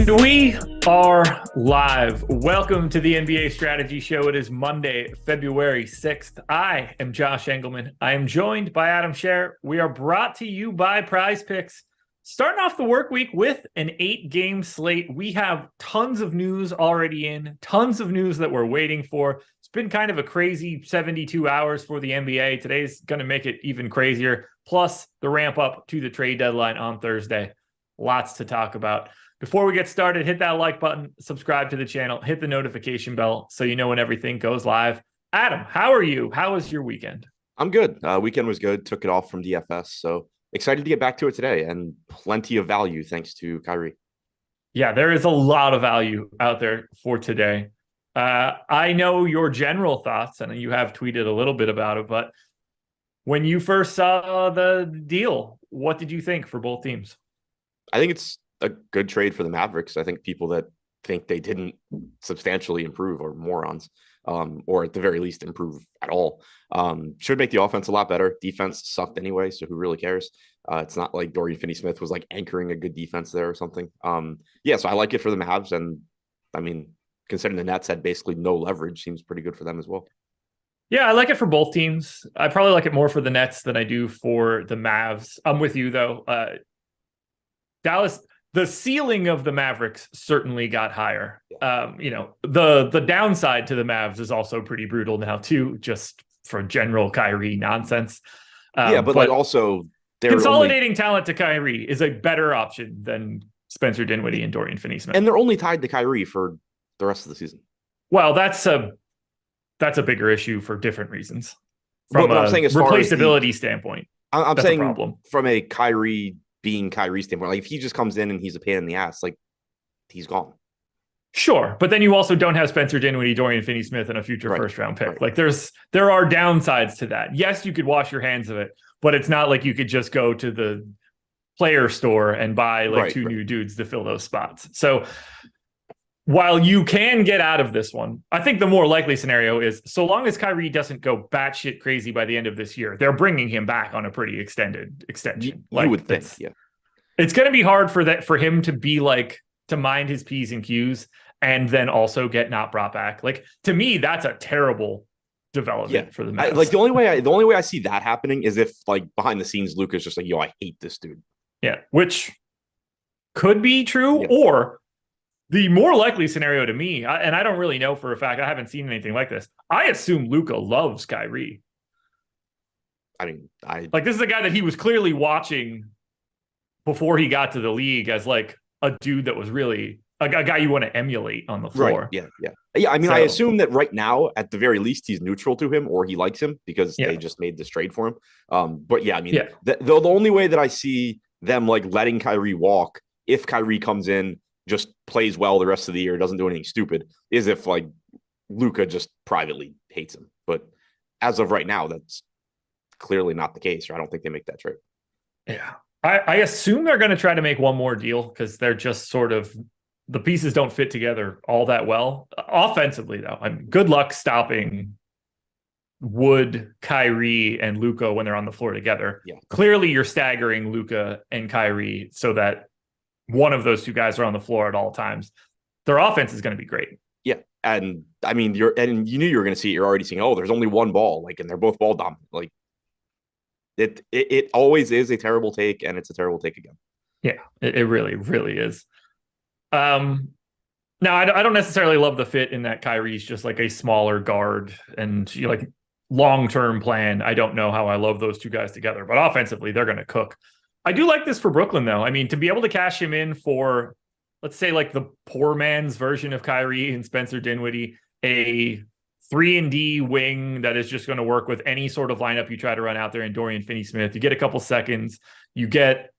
And we are live. Welcome to the NBA Strategy Show. It is Monday, February 6th. I am Josh Engleman. I am joined by Adam Scherer. We are brought to you by PrizePicks. Starting off the work week with an 8-game slate. We have tons of news already in, tons of news that we're waiting for. It's been kind of a crazy 72 hours for the NBA. Today's going to make it even crazier. Plus the ramp up to the trade deadline on Thursday. Lots to talk about. Before we get started, hit that like button, subscribe to the channel, hit the notification bell so you know when everything goes live. Adam, how are you? How was your weekend? I'm good. Weekend was good. Took it off from DFS. So excited to get back to it today, and plenty of value thanks to Kyrie. Yeah, there is a lot of value out there for today. I know your general thoughts, and you have tweeted a little bit about it, but when you first saw the deal, what did you think for both teams? I think it's a good trade for the Mavericks. I think people that think they didn't substantially improve are morons, or at the very least improve at all. Should make the offense a lot better. Defense sucked anyway, so who really cares? It's not like Dorian Finney-Smith was like anchoring a good defense there or something. So I like it for the Mavs, and I mean, considering the Nets had basically no leverage, seems pretty good for them as well. Yeah, I like it for both teams. I probably like it more for the Nets than I do for the Mavs. I'm with you though. Dallas, the ceiling of the Mavericks certainly got higher. The downside to the Mavs is also pretty brutal now too, just for general Kyrie nonsense. But like also consolidating talent to Kyrie is a better option than Spencer Dinwiddie and Dorian Finney-Smith. And they're only tied to Kyrie for the rest of the season. Well, that's a bigger issue for different reasons. From I'm saying as replaceability standpoint, I'm saying problem. From a Kyrie being Kyrie standpoint, like if he just comes in and he's a pain in the ass, like he's gone. Sure, but then you also don't have Spencer Dinwiddie, Dorian Finney-Smith, and a future first-round pick. Right. Like there are downsides to that. Yes, you could wash your hands of it, but it's not like you could just go to the player store and buy two new dudes to fill those spots. So while you can get out of this one, I think the more likely scenario is so long as Kyrie doesn't go batshit crazy by the end of this year, they're bringing him back on a pretty extended extension. You would think, yeah. It's going to be hard for him to be to mind his P's and Q's and then also get not brought back. Like, to me, that's a terrible development for the Mavs. The only way I see that happening is if behind the scenes, Luka's just like, yo, I hate this dude. Yeah, which could be true, or the more likely scenario to me, and I don't really know for a fact, I haven't seen anything like this. I assume Luka loves Kyrie. I mean, this is a guy that he was clearly watching before he got to the league as a dude that was really a guy you want to emulate on the floor. Right. Yeah. I mean, I assume that right now, at the very least, he's neutral to him or he likes him because they just made this trade for him. The only way that I see them letting Kyrie walk, if Kyrie comes in, just plays well the rest of the year, doesn't do anything stupid, is if Luka just privately hates him. But as of right now, that's clearly not the case, or I don't think they make that trade. Yeah. I assume they're going to try to make one more deal because they're just sort of, the pieces don't fit together all that well. Offensively, though, good luck stopping Wood, Kyrie, and Luka when they're on the floor together. Yeah. Clearly, you're staggering Luka and Kyrie so that one of those two guys are on the floor at all times. Their offense is going to be great. Yeah. And I mean, you knew you were going to see it. You're already seeing, there's only one ball, and they're both ball dominant. It always is a terrible take, and it's a terrible take again. Yeah, it really, really is. Now, I don't necessarily love the fit in that Kyrie's just a smaller guard, and long-term plan. I don't know how I love those two guys together, but offensively, they're going to cook. I do like this for Brooklyn, though. I mean, to be able to cash him in for, let's say, the poor man's version of Kyrie and Spencer Dinwiddie, a 3-and-D wing that is just going to work with any sort of lineup you try to run out there in Dorian Finney-Smith. You get a couple seconds. You get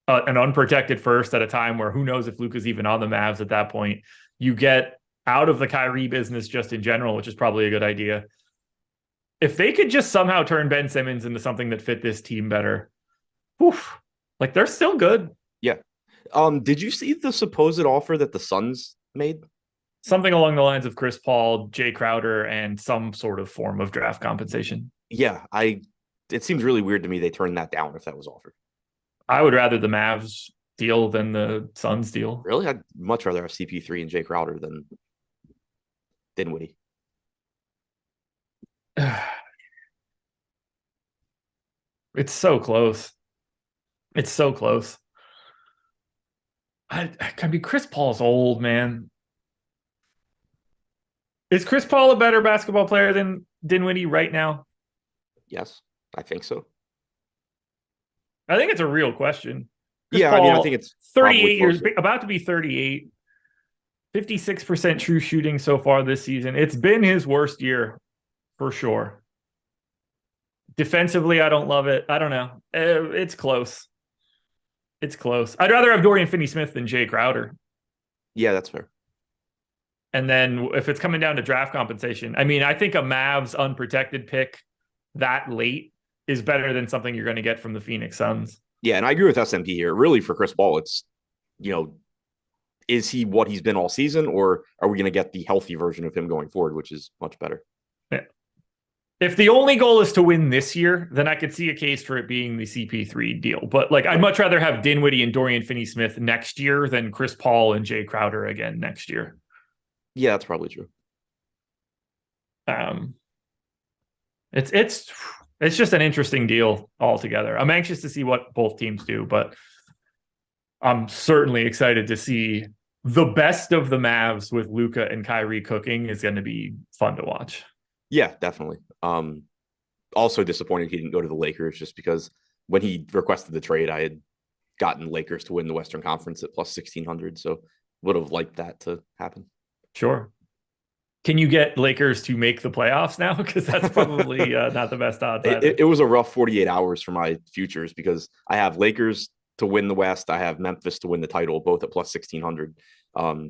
an unprotected first at a time where who knows if Luka's even on the Mavs at that point. You get out of the Kyrie business just in general, which is probably a good idea. If they could just somehow turn Ben Simmons into something that fit this team better, they're still good. Yeah. Did you see the supposed offer that the Suns made? Something along the lines of Chris Paul, Jay Crowder, and some sort of form of draft compensation. Yeah, it seems really weird to me they turned that down if that was offered. I would rather the Mavs deal than the Suns deal. Really? I'd much rather have CP3 and Jay Crowder than Dinwiddie. It's so close. It's so close. I mean, Chris Paul's old, man. Is Chris Paul a better basketball player than Dinwiddie right now? Yes, I think so. I think it's a real question. Chris Yeah, Paul, I mean, I think it's 38 years, closer. about to be 38, 56% true shooting so far this season. It's been his worst year for sure. Defensively, I don't love it. I don't know. It's close. It's close. I'd rather have Dorian Finney-Smith than Jay Crowder. Yeah, that's fair. And then if it's coming down to draft compensation, I mean, I think a Mavs unprotected pick that late is better than something you're going to get from the Phoenix Suns. Yeah, and I agree with SMP here. Really, for Chris Paul, it's, is he what he's been all season, or are we going to get the healthy version of him going forward, which is much better? Yeah. If the only goal is to win this year, then I could see a case for it being the CP3 deal. But I'd much rather have Dinwiddie and Dorian Finney-Smith next year than Chris Paul and Jay Crowder again next year. Yeah, that's probably true. It's just an interesting deal altogether. I'm anxious to see what both teams do, but I'm certainly excited to see the best of the Mavs with Luka and Kyrie cooking is going to be fun to watch. Yeah, definitely. Also disappointed he didn't go to the Lakers, just because when he requested the trade, I had gotten Lakers to win the Western Conference at plus 1,600. So would have liked that to happen. Sure. Can you get Lakers to make the playoffs now? Because that's probably not the best odds. It was a rough 48 hours for my futures, because I have Lakers to win the West. I have Memphis to win the title, both at plus 1,600.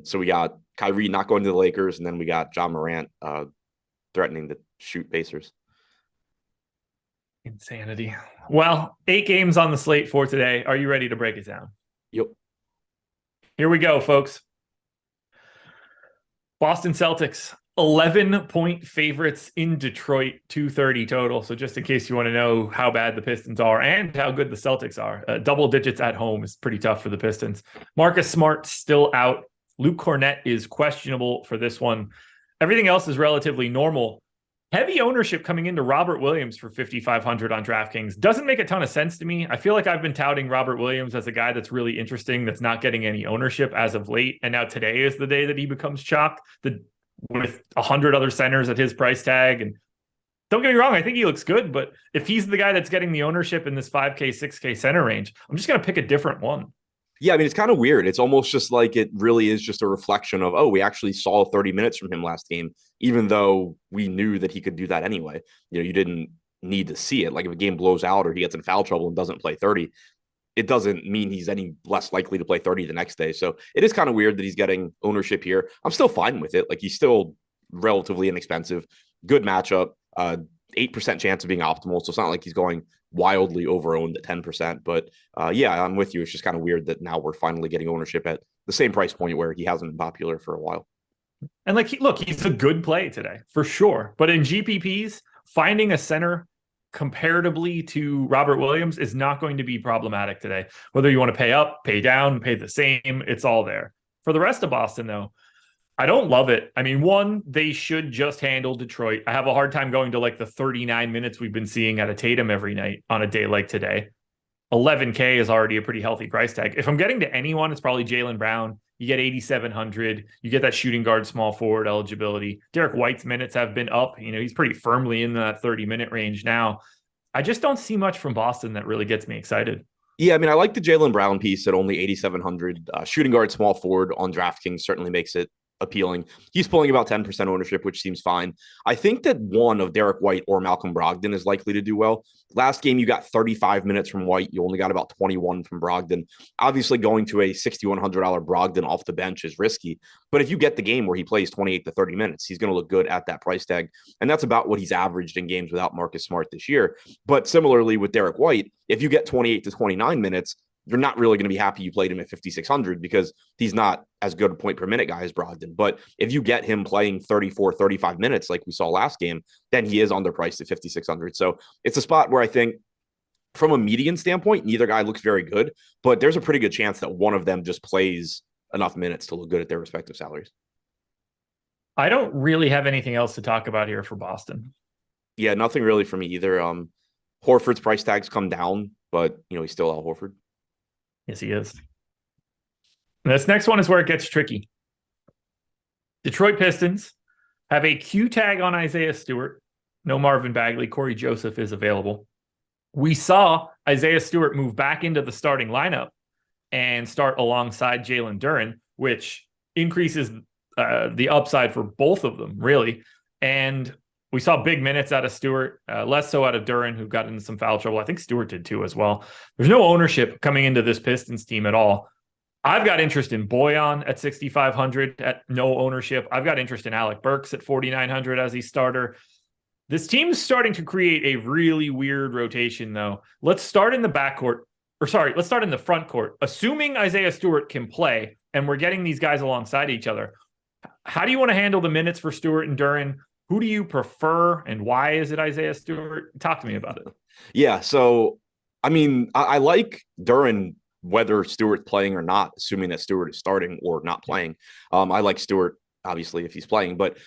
So we got Kyrie not going to the Lakers, and then we got John Morant threatening to shoot Pacers. Insanity. Well, 8 games on the slate for today. Are you ready to break it down? Yep. Here we go, folks. Boston Celtics, 11-point favorites in Detroit, 230 total. So just in case you want to know how bad the Pistons are and how good the Celtics are, double digits at home is pretty tough for the Pistons. Marcus Smart still out. Luke Cornett is questionable for this one. Everything else is relatively normal. Heavy ownership coming into Robert Williams for 5,500 on DraftKings doesn't make a ton of sense to me. I feel like I've been touting Robert Williams as a guy that's really interesting, that's not getting any ownership as of late. And now today is the day that he becomes chalk with 100 other centers at his price tag. And don't get me wrong, I think he looks good, but if he's the guy that's getting the ownership in this 5K, 6K center range, I'm just going to pick a different one. Yeah, I mean, it's kind of weird. It's almost just like it really is just a reflection of, we actually saw 30 minutes from him last game, even though we knew that he could do that anyway. You didn't need to see it. Like if a game blows out or he gets in foul trouble and doesn't play 30, it doesn't mean he's any less likely to play 30 the next day. So it is kind of weird that he's getting ownership here. I'm still fine with it. Like he's still relatively inexpensive, good matchup, 8% chance of being optimal. So it's not like he's going wildly over-owned at 10%. But yeah, I'm with you. It's just kind of weird that now we're finally getting ownership at the same price point where he hasn't been popular for a while. And look, he's a good play today for sure. But in GPPs, finding a center comparatively to Robert Williams is not going to be problematic today. Whether you want to pay up, pay down, pay the same, it's all there. For the rest of Boston, though, I don't love it. I mean, one, they should just handle Detroit. I have a hard time going to the 39 minutes we've been seeing out of Tatum every night on a day like today. 11K is already a pretty healthy price tag. If I'm getting to anyone, it's probably Jaylen Brown. You get 8,700. You get that shooting guard, small forward eligibility. Derek White's minutes have been up. He's pretty firmly in that 30-minute range now. I just don't see much from Boston that really gets me excited. Yeah, I mean, I like the Jaylen Brown piece at only 8,700. Shooting guard, small forward on DraftKings certainly makes it appealing. He's pulling about 10% ownership, which seems fine. I think that one of Derek White or Malcolm Brogdon is likely to do well. Last game, you got 35 minutes from White. You only got about 21 from Brogdon. Obviously, going to a $6,100 Brogdon off the bench is risky. But if you get the game where he plays 28 to 30 minutes, he's going to look good at that price tag. And that's about what he's averaged in games without Marcus Smart this year. But similarly with Derek White, if you get 28 to 29 minutes, you're not really going to be happy you played him at 5,600 because he's not as good a point per minute guy as Brogdon. But if you get him playing 34, 35 minutes like we saw last game, then he is underpriced at 5,600. So it's a spot where I think from a median standpoint, neither guy looks very good, but there's a pretty good chance that one of them just plays enough minutes to look good at their respective salaries. I don't really have anything else to talk about here for Boston. Yeah, nothing really for me either. Horford's price tag's come down, but he's still Al Horford. Yes, he is. And this next one is where it gets tricky. Detroit Pistons have a Q tag on Isaiah Stewart. No Marvin Bagley. Corey Joseph is available. We saw Isaiah Stewart move back into the starting lineup and start alongside Jalen Duren, which increases the upside for both of them, really. And we saw big minutes out of Stewart, less so out of Duren, who got into some foul trouble. I think Stewart did too as well. There's no ownership coming into this Pistons team at all. I've got interest in Bojan at 6,500 at no ownership. I've got interest in Alec Burks at 4,900 as a starter. This team's starting to create a really weird rotation, though. Let's start in the backcourt. Let's start in the front court. Assuming Isaiah Stewart can play and we're getting these guys alongside each other, how do you want to handle the minutes for Stewart and Duren? Who do you prefer, and why is it Isaiah Stewart? Talk to me about it. Yeah, so, I like Duren whether Stewart's playing or not, assuming that Stewart is starting or not playing. I like Stewart, obviously, if he's playing, but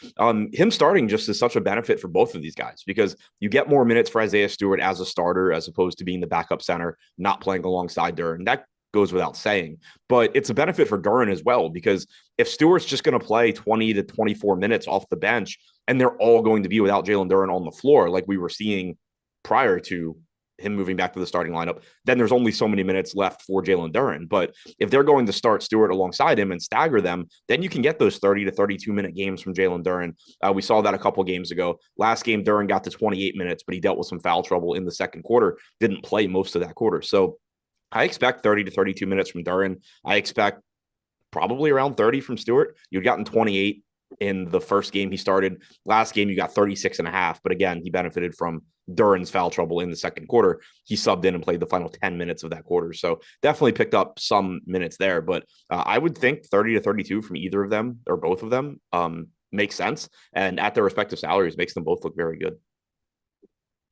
him starting just is such a benefit for both of these guys because you get more minutes for Isaiah Stewart as a starter as opposed to being the backup center, not playing alongside Duren. That goes without saying, but it's a benefit for Duren as well, because if Stewart's just going to play 20 to 24 minutes off the bench and they're all going to be without Jalen Duren on the floor, like we were seeing prior to him moving back to the starting lineup, then there's only so many minutes left for Jalen Duren. But if they're going to start Stewart alongside him and stagger them, then you can get those 30 to 32 minute games from Jalen Duren. We saw that a couple games ago. Last game, Duren got to 28 minutes, but he dealt with some foul trouble in the second quarter, didn't play most of that quarter. So I expect 30 to 32 minutes from Duren. I expect probably around 30 from Stewart. You'd gotten 28 in the first game he started. Last game, you got 36 and a half. But again, he benefited from Duren's foul trouble in the second quarter. He subbed in and played the final 10 minutes of that quarter. So definitely picked up some minutes there. But I would think 30 to 32 from either of them or both of them makes sense. And at their respective salaries, makes them both look very good.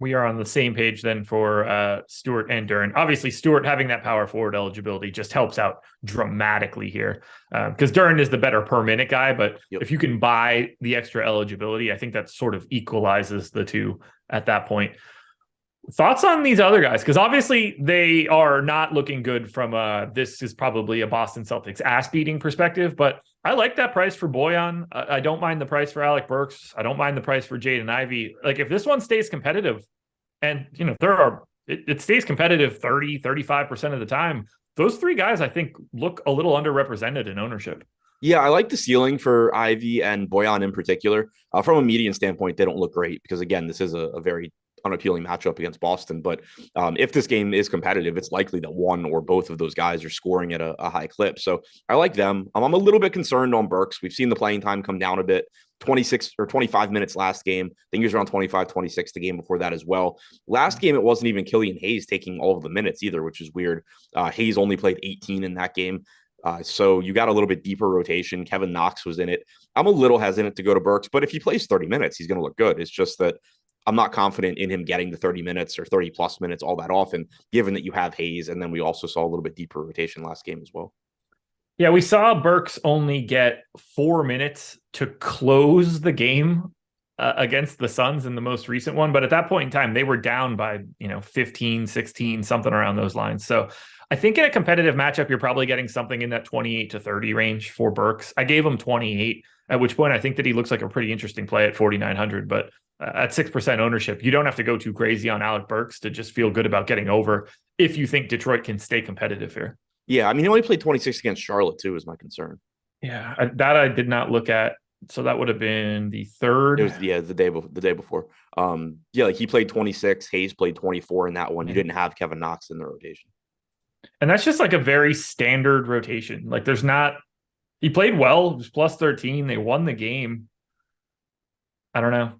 We are on the same page then for Stewart and Duren. Obviously, Stewart having that power forward eligibility just helps out dramatically here because Duren is the better per minute guy. But if you can buy the extra eligibility, I think that sort of equalizes the two at that point. Thoughts on these other guys? Because obviously they are not looking good from this is probably a Boston Celtics ass beating perspective, but I like that price for Bojan. I don't mind the price for Alec Burks. I don't mind the price for Jaden Ivey. Like if this one stays competitive and it stays competitive 30, 35% of the time, those three guys I think look a little underrepresented in ownership. Yeah, I like the ceiling for Ivy and Bojan in particular. From a median standpoint, they don't look great because, again, this is a very unappealing matchup against Boston. But if this game is competitive, it's likely that one or both of those guys are scoring at a high clip. So I like them. I'm a little bit concerned on Burks. We've seen the playing time come down a bit. 26 or 25 minutes last game. I think he was around 25, 26 the game before that as well. Last game, it wasn't even Killian Hayes taking all of the minutes either, which is weird. Hayes only played 18 in that game. So you got a little bit deeper rotation. Kevin Knox was in it. I'm a little hesitant to go to Burks, but if he plays 30 minutes, he's going to look good. It's just that I'm not confident in him getting the 30 minutes or 30 plus minutes all that often, given that you have Hayes. And then we also saw a little bit deeper rotation last game as well. Yeah, we saw Burks only get 4 minutes to close the game against the Suns in the most recent one. But at that point in time, they were down by, 15, 16, something around those lines. So I think in a competitive matchup, you're probably getting something in that 28 to 30 range for Burks. I gave him 28, at which point I think that he looks like a pretty interesting play at 4,900. But at 6% ownership, you don't have to go too crazy on Alec Burks to just feel good about getting over if you think Detroit can stay competitive here. Yeah, he only played 26 against Charlotte, too, is my concern. Yeah, that I did not look at. So that would have been the third. It was, the day before. He played 26. Hayes played 24 in that one. You didn't have Kevin Knox in the rotation. And that's just like a very standard rotation. Like he played well. It was plus 13. They won the game. I don't know.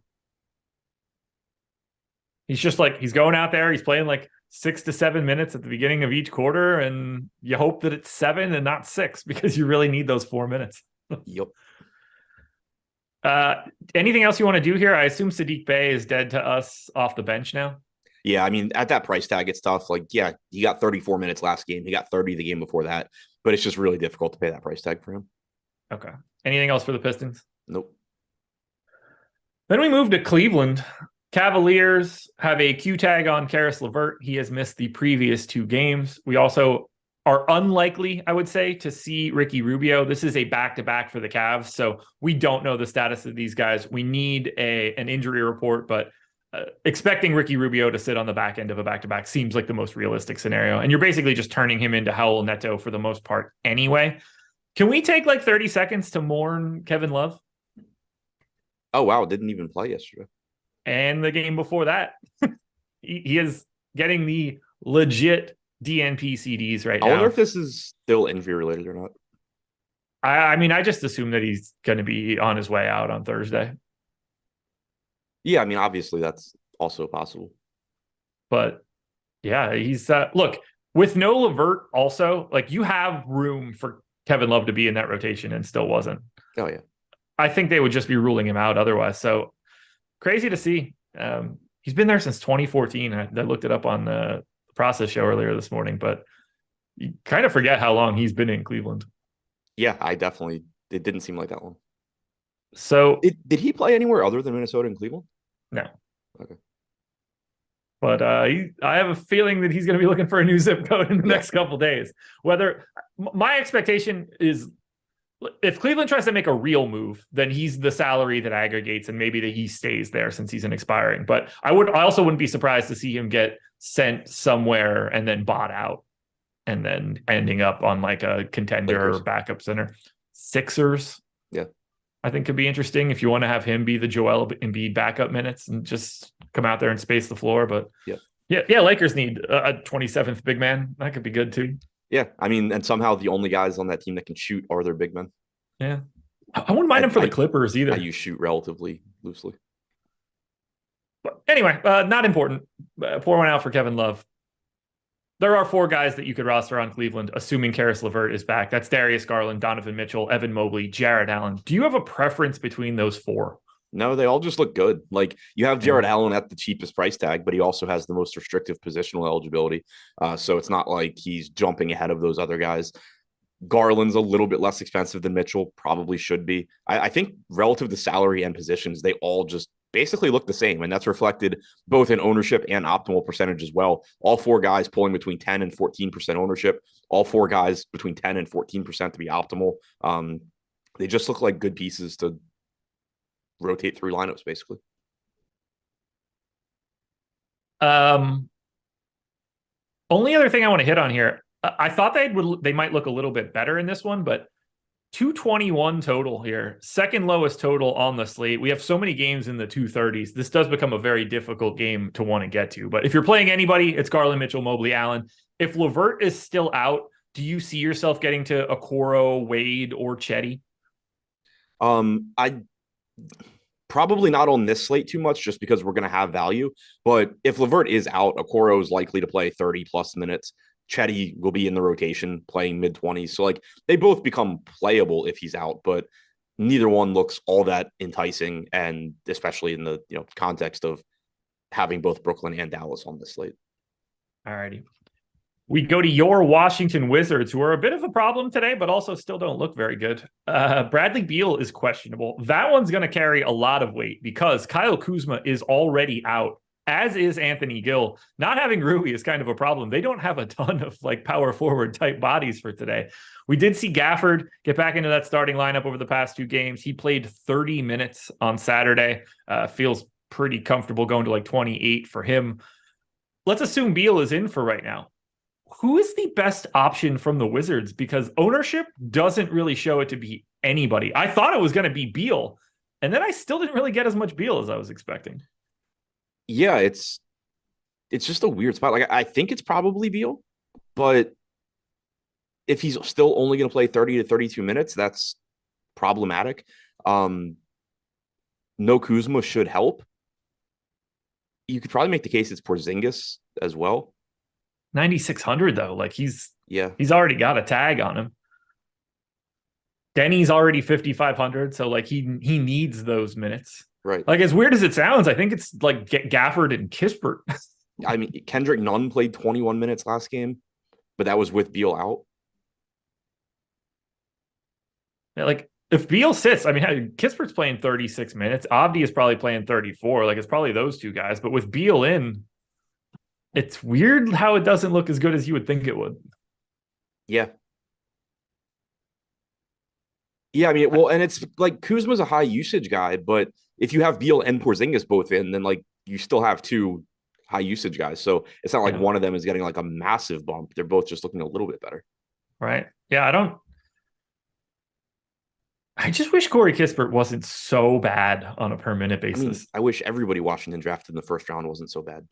He's just he's going out there. He's playing 6 to 7 minutes at the beginning of each quarter. And you hope that it's 7 and not 6 because you really need those 4 minutes. Yep. Anything else you want to do here? I assume Saddiq Bey is dead to us off the bench now. Yeah, I mean, at that price tag, it's tough. Like, yeah, he got 34 minutes last game. He got 30 the game before that, but it's just really difficult to pay that price tag for him. Okay. Anything else for the Pistons? Nope. Then we move to Cleveland. Cavaliers have a Q tag on Karis LeVert. He has missed the previous 2 games. We also are unlikely, I would say, to see Ricky Rubio. This is a back-to-back for the Cavs, so we don't know the status of these guys. We need an injury report, but expecting Ricky Rubio to sit on the back end of a back-to-back seems like the most realistic scenario. And you're basically just turning him into Howell Neto for the most part anyway. Can we take like 30 seconds to mourn Kevin Love? Oh, wow. Didn't even play yesterday. And the game before that. he is getting the legit DNP CDs right now. I wonder if this is still injury related or not. I mean, I just assume that he's going to be on his way out on Thursday. Yeah, I mean, obviously that's also possible. But yeah, he's look, with no LeVert also, like you have room for Kevin Love to be in that rotation and still wasn't. Oh, yeah. I think they would just be ruling him out otherwise. So crazy to see. He's been there since 2014. I looked it up on the process show earlier this morning, but you kind of forget how long he's been in Cleveland. Yeah, it didn't seem like that long. So did he play anywhere other than Minnesota and Cleveland? No. Okay. But I have a feeling that he's going to be looking for a new zip code in the next couple of days. My expectation is if Cleveland tries to make a real move, then he's the salary that aggregates and maybe that he stays there since he's an expiring. But I also wouldn't be surprised to see him get sent somewhere and then bought out and then ending up on like a contender Lakers. Or backup center. Sixers. Yeah. I think could be interesting if you want to have him be the Joel Embiid backup minutes and just come out there and space the floor. But yeah, Lakers need a 27th big man. That could be good too. Yeah, I mean, and somehow the only guys on that team that can shoot are their big men. Yeah, I wouldn't mind him for the Clippers either. You shoot relatively loosely. But anyway, not important. Pour one out for Kevin Love. There are 4 guys that you could roster on Cleveland, assuming Karis LeVert is back. That's Darius Garland, Donovan Mitchell, Evan Mobley, Jared Allen. Do you have a preference between those 4? No, they all just look good. Like you have Jared Allen at the cheapest price tag, but he also has the most restrictive positional eligibility. So it's not like he's jumping ahead of those other guys. Garland's a little bit less expensive than Mitchell, probably should be. I think relative to salary and positions, they all just basically look the same. And that's reflected both in ownership and optimal percentage as well. All 4 guys pulling between 10 and 14% ownership. All 4 guys between 10 and 14% to be optimal. They just look like good pieces to rotate through lineups, basically. Only other thing I want to hit on here, I thought they might look a little bit better in this one, but 221 total here, second lowest total on the slate. We have so many games in the 230s. This does become a very difficult game to want to get to. But if you're playing anybody, it's Garland, Mitchell, Mobley, Allen. If LeVert is still out, do you see yourself getting to Okoro, Wade, or Chetty? I probably not on this slate too much just because we're going to have value. But if LeVert is out, Okoro is likely to play 30 plus minutes. Chetty will be in the rotation playing mid-20s. So like they both become playable if he's out, but neither one looks all that enticing. And especially in the context of having both Brooklyn and Dallas on this slate. All righty. We go to your Washington Wizards, who are a bit of a problem today, but also still don't look very good. Bradley Beal is questionable. That one's going to carry a lot of weight because Kyle Kuzma is already out, as is Anthony Gill. Not having Rui is kind of a problem. They don't have a ton of like power forward type bodies for today. We did see Gafford get back into that starting lineup over the past 2 games. He played 30 minutes on Saturday. Feels pretty comfortable going to like 28 for him. Let's assume Beal is in for right now. Who is the best option from the Wizards? Because ownership doesn't really show it to be anybody. I thought it was going to be Beal, and then I still didn't really get as much Beal as I was expecting. Yeah, it's just a weird spot. Like I think it's probably Beal, but if he's still only going to play 30 to 32 minutes, that's problematic. No Kuzma should help. You could probably make the case it's Porzingis as well. 9,600 though, like he's already got a tag on him. Denny's already 5,500, so like he needs those minutes. Right. Like as weird as it sounds, I think it's like Gafford and Kispert. I mean, Kendrick Nunn played 21 minutes last game, but that was with Beal out. Like, if Beal sits, I mean, Kispert's playing 36 minutes. Avdi is probably playing 34. Like, it's probably those two guys. But with Beal in, it's weird how it doesn't look as good as you would think it would. Yeah. Yeah, I mean, well, and it's like Kuzma's a high usage guy, but if you have Beal and Porzingis both in, then like you still have two high usage guys. So it's not like one of them is getting like a massive bump. They're both just looking a little bit better. Right. Yeah, I just wish Corey Kispert wasn't so bad on a per minute basis. I mean, I wish everybody Washington drafted in the first round wasn't so bad.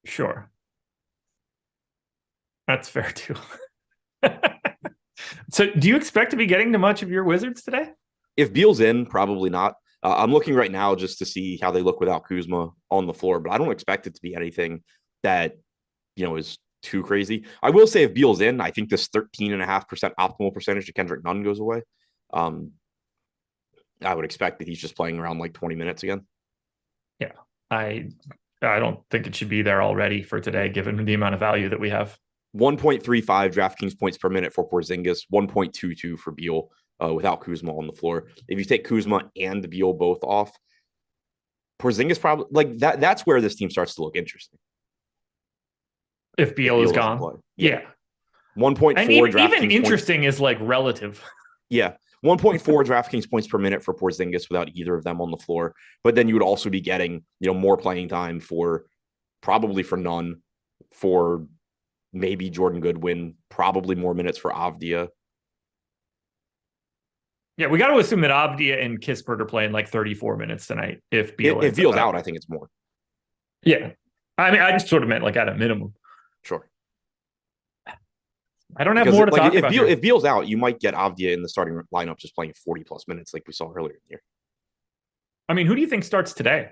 Sure. That's fair too. So do you expect to be getting to much of your Wizards today? If Beal's in, probably not. I'm looking right now just to see how they look without Kuzma on the floor, but I don't expect it to be anything that, is too crazy. I will say if Beal's in, I think this 13.5% optimal percentage to Kendrick Nunn goes away. I would expect that he's just playing around like 20 minutes again. Yeah. I don't think it should be there already for today, given the amount of value that we have. 1.35 DraftKings points per minute for Porzingis, 1.22 for Beal without Kuzma on the floor. If you take Kuzma and Beal both off, Porzingis probably like that. That's where this team starts to look interesting. If Beal is gone. Yeah. 1.4 and even interesting points is like relative. Yeah. 1.4 DraftKings points per minute for Porzingis without either of them on the floor. But then you would also be getting, more playing time probably for Nunn, for maybe Jordan Goodwin, probably more minutes for Avdia. Yeah, we got to assume that Avdia and Kispert are playing like 34 minutes tonight. If Beal's out, I think it's more. Yeah. I mean, I just sort of meant like at a minimum. Sure. I don't have more to talk about. If Beal's out, you might get Avdia in the starting lineup just playing 40 plus minutes like we saw earlier in the year. I mean, who do you think starts today?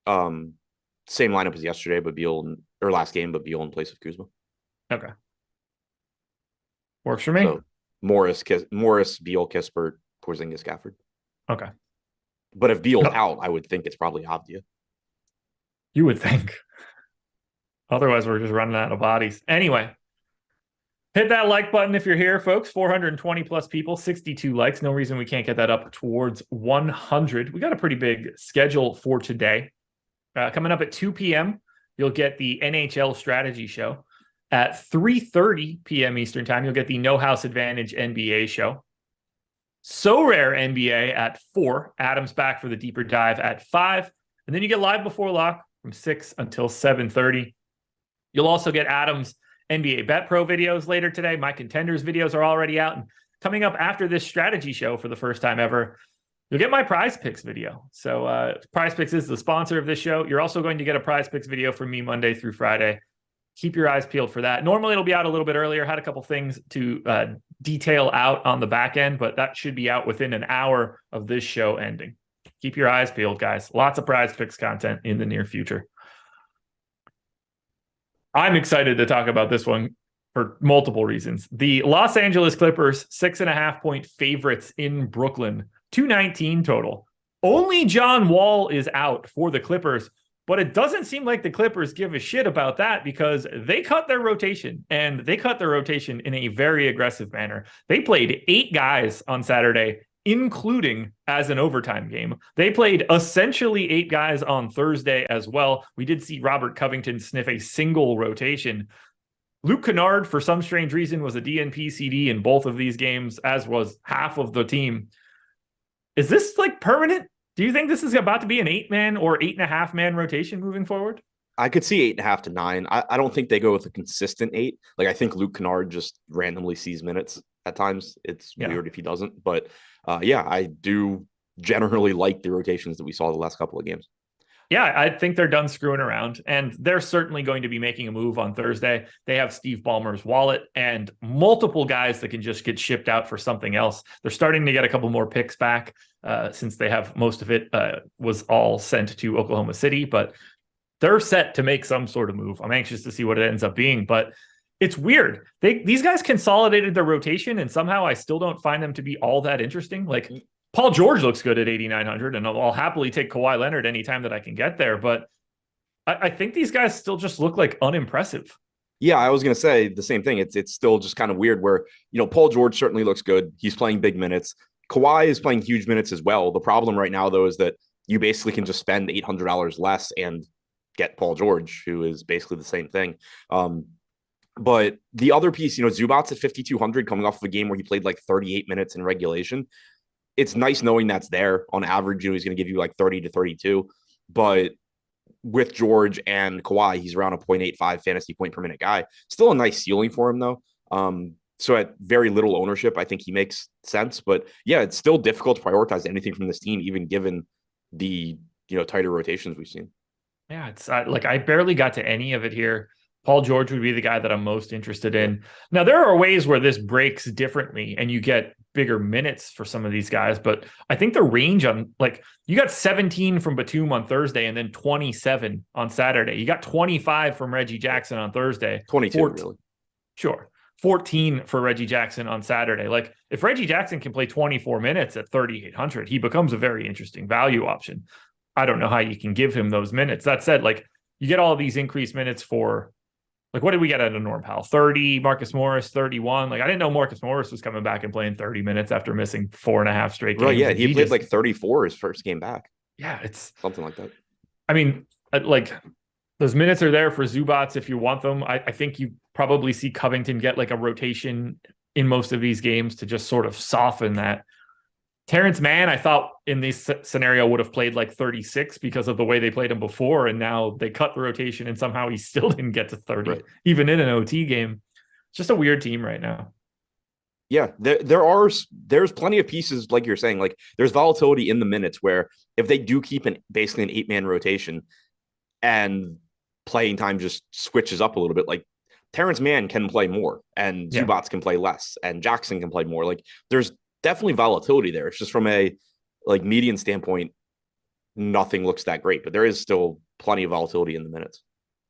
Same lineup as yesterday, but last game, but Beal in place of Kuzma. Okay. Works for me. So Morris, Beal, Kispert, Porzingis, Gafford. Okay. But if Beal's out, I would think it's probably Avdia. You would think. Otherwise, we're just running out of bodies. Anyway, hit that like button if you're here, folks. 420 plus people, 62 likes. No reason we can't get that up towards 100. We got a pretty big schedule for today. Coming up at 2 p.m., you'll get the NHL strategy show. At 3:30 p.m. Eastern time, you'll get the No House Advantage NBA show. So Rare NBA at 4. Adam's back for the deeper dive at 5. And then you get Live Before Lock from 6 until 7:30. You'll also get Adam's NBA Bet Pro videos later today. My Contenders videos are already out. And coming up after this strategy show for the first time ever, you'll get my PrizePicks video. So PrizePicks is the sponsor of this show. You're also going to get a PrizePicks video from me Monday through Friday. Keep your eyes peeled for that. Normally, it'll be out a little bit earlier. Had a couple things to detail out on the back end, but that should be out within an hour of this show ending. Keep your eyes peeled, guys. Lots of PrizePicks content in the near future. I'm excited to talk about this one for multiple reasons. The Los Angeles Clippers, 6.5-point favorites in Brooklyn, 219 total. Only John Wall is out for the Clippers, but it doesn't seem like the Clippers give a shit about that because they cut their rotation, and they cut their rotation in a very aggressive manner. They played 8 guys on Saturday, including as an overtime game. They played essentially 8 guys on Thursday as well. We did see Robert Covington sniff a single rotation. Luke Kennard, for some strange reason, was a DNP CD in both of these games, as was half of the team. Is this like permanent? Do you think this is about to be an 8-man or 8.5-man rotation moving forward? I could see 8.5 to 9. I don't think they go with a consistent 8. Like, I think Luke Kennard just randomly sees minutes at times. It's weird if he doesn't. But I do generally like the rotations that we saw the last couple of games. Yeah, I think they're done screwing around, and they're certainly going to be making a move on Thursday. They have Steve Ballmer's wallet and multiple guys that can just get shipped out for something else. They're starting to get a couple more picks back since they have most of it was all sent to Oklahoma City, but they're set to make some sort of move. I'm anxious to see what it ends up being, but it's weird. These guys consolidated their rotation, and somehow I still don't find them to be all that interesting. Like, Paul George looks good at 8,900, and I'll happily take Kawhi Leonard anytime that I can get there. But I think these guys still just look like unimpressive. Yeah, I was going to say the same thing. It's still just kind of weird where, Paul George certainly looks good. He's playing big minutes. Kawhi is playing huge minutes as well. The problem right now, though, is that you basically can just spend $800 less and get Paul George, who is basically the same thing. But the other piece, Zubac's at 5,200 coming off of a game where he played like 38 minutes in regulation. It's nice knowing that's there. On average, he's going to give you like 30 to 32. But with George and Kawhi, he's around a 0.85 fantasy point per minute guy. Still a nice ceiling for him, though. So at very little ownership, I think he makes sense. But yeah, it's still difficult to prioritize anything from this team, even given the tighter rotations we've seen. Yeah, it's like I barely got to any of it here. Paul George would be the guy that I'm most interested in. Now, there are ways where this breaks differently and you get bigger minutes for some of these guys, but I think the range on, like, you got 17 from Batum on Thursday and then 27 on Saturday. You got 25 from Reggie Jackson on Thursday. 22, 14, really. Sure. 14 for Reggie Jackson on Saturday. Like, if Reggie Jackson can play 24 minutes at 3,800, he becomes a very interesting value option. I don't know how you can give him those minutes. That said, like, you get all these increased minutes for, like, what did we get out of Norm Powell? 30, Marcus Morris, 31. Like, I didn't know Marcus Morris was coming back and playing 30 minutes after missing 4.5 straight games. Right, yeah. He played like 34 his first game back. Yeah, it's something like that. I mean, like, those minutes are there for Zubats if you want them. I think you probably see Covington get like a rotation in most of these games to just sort of soften that. Terrence Mann, I thought in this scenario would have played like 36 because of the way they played him before, and now they cut the rotation and somehow he still didn't get to 30, even in an OT game. It's just a weird team right now. Yeah, there's plenty of pieces, like you're saying, like there's volatility in the minutes where if they do keep basically an 8-man rotation and playing time just switches up a little bit, like Terrence Mann can play more and Zubats can play less and Jackson can play more. Like there's definitely volatility there. It's just from a like median standpoint, nothing looks that great, but there is still plenty of volatility in the minutes.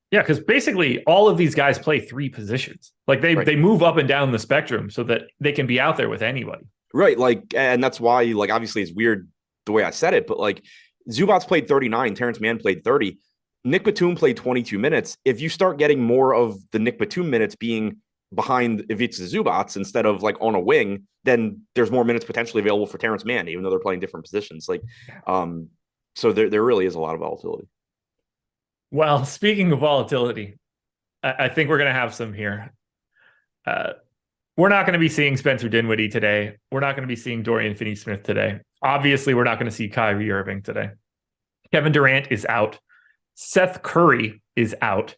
Yeah, because basically all of these guys play 3 positions. Like they move up and down the spectrum so that they can be out there with anybody. Right. Like, and that's why, like, obviously it's weird the way I said it, but like Zubats played 39, Terrence Mann played 30, Nick Batum played 22 minutes. If you start getting more of the Nick Batum minutes being behind Ivica Zubats instead of like on a wing, then there's more minutes potentially available for Terrence Mann, even though they're playing different positions. Like, so there really is a lot of volatility. Well, speaking of volatility, I think we're going to have some here. We're not going to be seeing Spencer Dinwiddie today. We're not going to be seeing Dorian Finney-Smith today. Obviously, we're not going to see Kyrie Irving today. Kevin Durant is out. Seth Curry is out.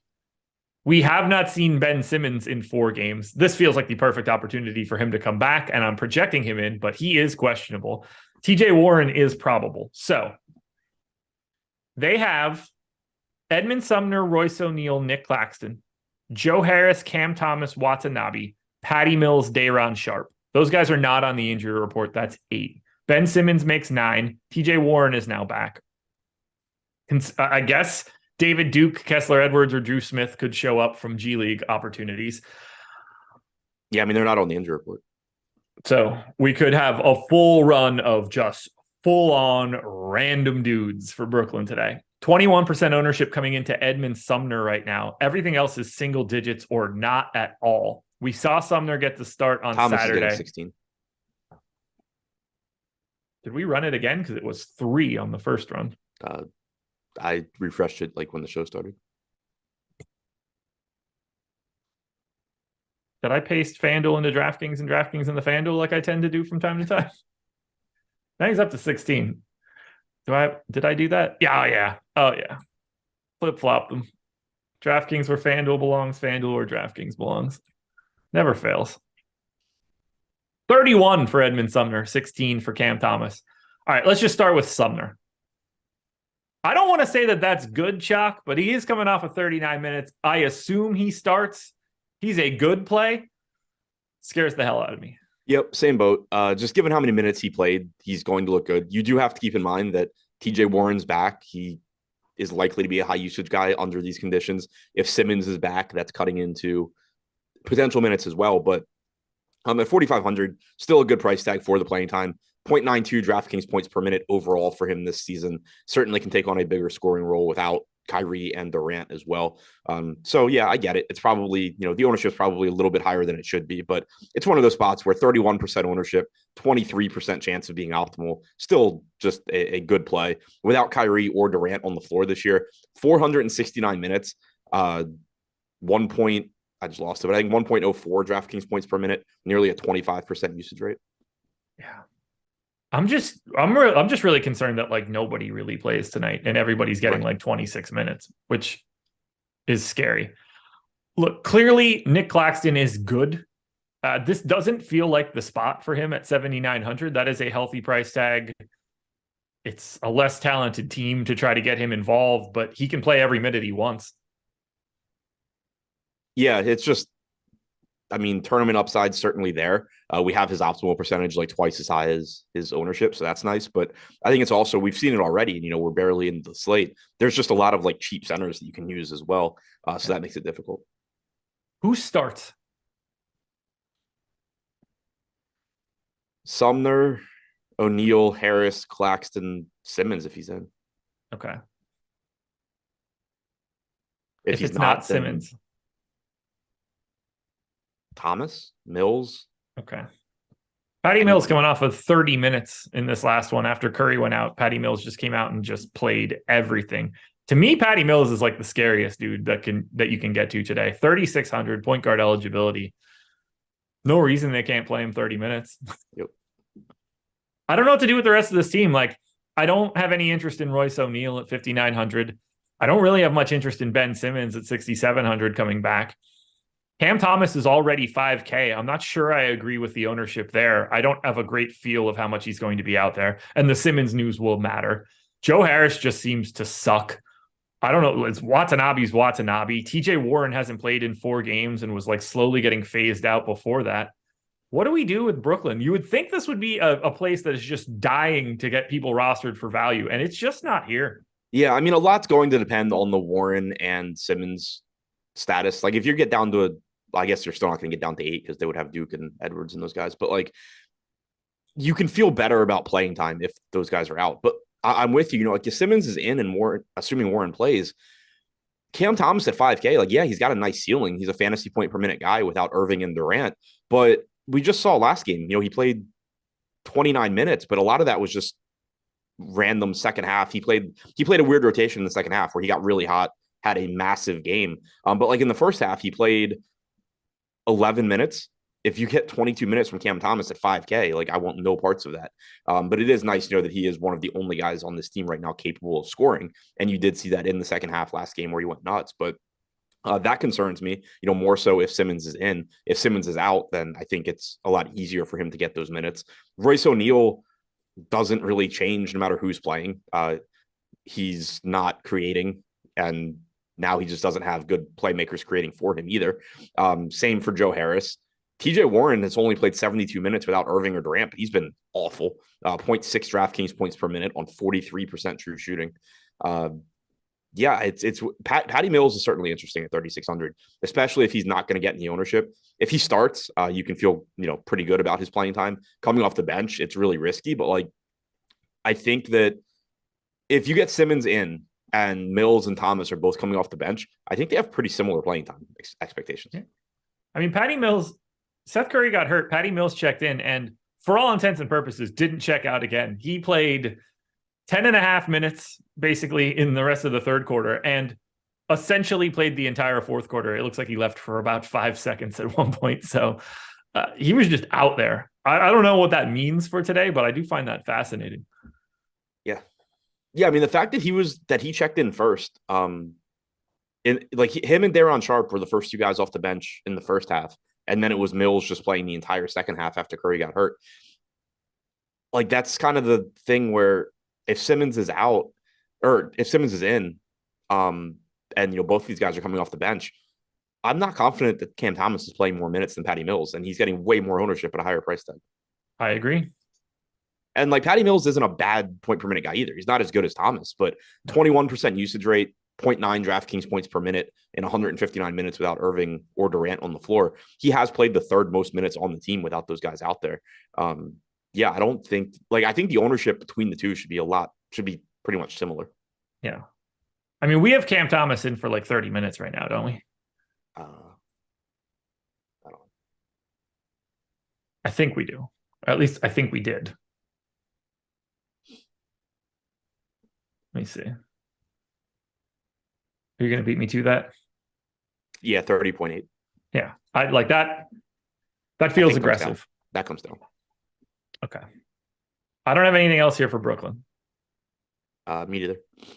We have not seen Ben Simmons in 4 games. This feels like the perfect opportunity for him to come back, and I'm projecting him in, but he is questionable. TJ Warren is probable. So they have Edmund Sumner, Royce O'Neal, Nick Claxton, Joe Harris, Cam Thomas, Watanabe, Patty Mills, Day'Ron Sharpe. Those guys are not on the injury report. That's 8. Ben Simmons makes 9. TJ Warren is now back. I guess David Duke, Kessler Edwards, or Drew Smith could show up from G League opportunities. Yeah, I mean, they're not on the injury report. So we could have a full run of just full-on random dudes for Brooklyn today. 21% ownership coming into Edmund Sumner right now. Everything else is single digits or not at all. We saw Sumner get the start on Thomas Saturday. Is 16. Did we run it again? Because it was 3 on the first run. I refreshed it like when the show started. Did I paste FanDuel into DraftKings and DraftKings into FanDuel like I tend to do from time to time? Now he's up to 16. Did I do that? Yeah. Oh yeah. Flip-flop them. DraftKings where FanDuel belongs, FanDuel where DraftKings belongs. Never fails. 31 for Edmund Sumner, 16 for Cam Thomas. All right, let's just start with Sumner. I don't want to say that that's good, Chuck, but he is coming off of 39 minutes. I assume he starts. He's a good play. Scares the hell out of me. Yep, same boat. Just given how many minutes he played, he's going to look good. You do have to keep in mind that TJ Warren's back. He is likely to be a high usage guy under these conditions. If Simmons is back, that's cutting into potential minutes as well. But at 4,500, still a good price tag for the playing time. 0.92 DraftKings points per minute overall for him this season. Certainly can take on a bigger scoring role without Kyrie and Durant as well. So yeah, I get it. It's probably, the ownership is probably a little bit higher than it should be, but it's one of those spots where 31% ownership, 23% chance of being optimal, still just a good play without Kyrie or Durant on the floor this year. 469 minutes, I just lost it, but I think 1.04 DraftKings points per minute, nearly a 25% usage rate. Yeah. I'm just really concerned that like nobody really plays tonight and everybody's getting like 26 minutes, which is scary. Look, clearly Nick Claxton is good. This doesn't feel like the spot for him at 7,900. That is a healthy price tag. It's a less talented team to try to get him involved, but he can play every minute he wants. Yeah, it's just, tournament upside certainly there. We have his optimal percentage like twice as high as his ownership, so that's nice. But I think it's also, we've seen it already, and we're barely in the slate. There's just a lot of like cheap centers that you can use as well, so that makes it difficult. Who starts? Sumner, O'Neal, Harris, Claxton, Simmons if he's in. Okay. If he's it's not Simmons. Thomas, Mills. Okay. Patty Mills coming off of 30 minutes in this last one after Curry went out. Patty Mills just came out and just played everything. To me, Patty Mills is like the scariest dude that you can get to today. 3,600 point guard eligibility. No reason they can't play him 30 minutes. Yep. I don't know what to do with the rest of this team. Like, I don't have any interest in Royce O'Neal at 5,900. I don't really have much interest in Ben Simmons at 6,700 coming back. Cam Thomas is already 5K. I'm not sure I agree with the ownership there. I don't have a great feel of how much he's going to be out there. And the Simmons news will matter. Joe Harris just seems to suck. I don't know. It's Watanabe's Watanabe. TJ Warren hasn't played in 4 games and was like slowly getting phased out before that. What do we do with Brooklyn? You would think this would be a place that is just dying to get people rostered for value, and it's just not here. Yeah, a lot's going to depend on the Warren and Simmons status. Like if you get down to I guess you're still not going to get down to 8 because they would have Duke and Edwards and those guys. But like, you can feel better about playing time if those guys are out. But I'm with you. Like if Simmons is in and Warren, assuming Warren plays, Cam Thomas at 5K, like yeah, he's got a nice ceiling. He's a fantasy point per minute guy without Irving and Durant. But we just saw last game. He played 29 minutes, but a lot of that was just random second half. He played a weird rotation in the second half where he got really hot, had a massive game. But like in the first half, he played 11 minutes. If you get 22 minutes from Cam Thomas at 5K, like I want no parts of that. But it is nice to know that he is one of the only guys on this team right now capable of scoring. And you did see that in the second half last game where he went nuts. But that concerns me, more so if Simmons is in. If Simmons is out, then I think it's a lot easier for him to get those minutes. Royce O'Neal doesn't really change no matter who's playing. He's not creating, and now he just doesn't have good playmakers creating for him either. Same for Joe Harris. TJ Warren has only played 72 minutes without Irving or Durant, but he's been awful. 0.6 DraftKings points per minute on 43% true shooting. Yeah, it's Patty Mills is certainly interesting at 3,600, especially if he's not going to get any ownership. If he starts, you can feel pretty good about his playing time. Coming off the bench, it's really risky, but like I think that if you get Simmons in and Mills and Thomas are both coming off the bench, I think they have pretty similar playing time expectations. Patty Mills, Seth Curry got hurt. Patty Mills checked in, and for all intents and purposes, didn't check out again. He played 10 and a half minutes basically in the rest of the third quarter and essentially played the entire fourth quarter. It looks like he left for about 5 seconds at one point. So he was just out there. I don't know what that means for today, but I do find that fascinating. Yeah. The fact that he checked in first, him and Daron Sharp were the first 2 guys off the bench in the first half. And then it was Mills just playing the entire second half after Curry got hurt. Like that's kind of the thing where if Simmons is out or if Simmons is in, and both these guys are coming off the bench, I'm not confident that Cam Thomas is playing more minutes than Patty Mills, and he's getting way more ownership at a higher price tag. I agree. And like Patty Mills isn't a bad point per minute guy either. He's not as good as Thomas, but 21% usage rate, 0.9 DraftKings points per minute in 159 minutes without Irving or Durant on the floor. He has played the 3rd most minutes on the team without those guys out there. Yeah, I don't think like I think the ownership between the two should be pretty much similar. Yeah. I mean, we have Cam Thomas in for like 30 minutes right now, don't we? Uh, I don't. I think we do. Or at least I think we did. Let me see. Are you going to beat me to that? Yeah, 30.8. Yeah. I like that. That feels aggressive. That comes down. Okay. I don't have anything else here for Brooklyn. Me neither.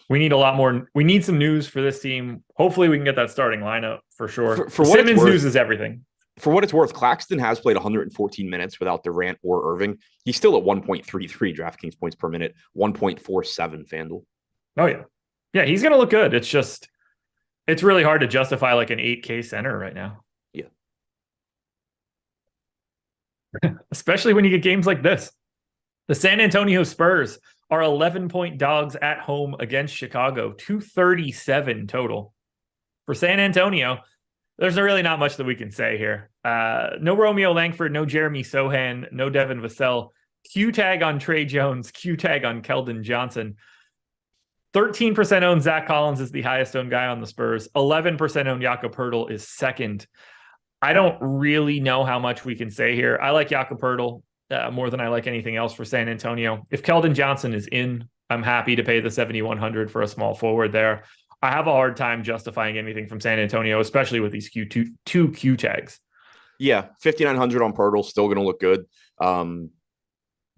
We need a lot more. We need some news for this team. Hopefully, we can get that starting lineup for sure. For what Simmons news is everything. For what it's worth, Claxton has played 114 minutes without Durant or Irving. He's still at 1.33 DraftKings points per minute, 1.47 FanDuel. Oh, yeah. Yeah, he's going to look good. It's just, it's really hard to justify like an 8K center right now. Yeah. Especially when you get games like this. The San Antonio Spurs are 11-point dogs at home against Chicago, 237 total. For San Antonio, there's really not much that we can say here. No Romeo Langford, no Jeremy Sohan, no Devin Vassell. Q tag on Trey Jones, Q tag on Keldon Johnson. 13% owned Zach Collins is the highest owned guy on the Spurs. 11% owned Jakob Poeltl is second. I don't really know how much we can say here. I like Jakob Poeltl more than I like anything else for San Antonio. If Keldon Johnson is in, I'm happy to pay the 7,100 for a small forward there. I have a hard time justifying anything from San Antonio, especially with these two Q tags. Yeah, 5,900 on Poeltl, still going to look good.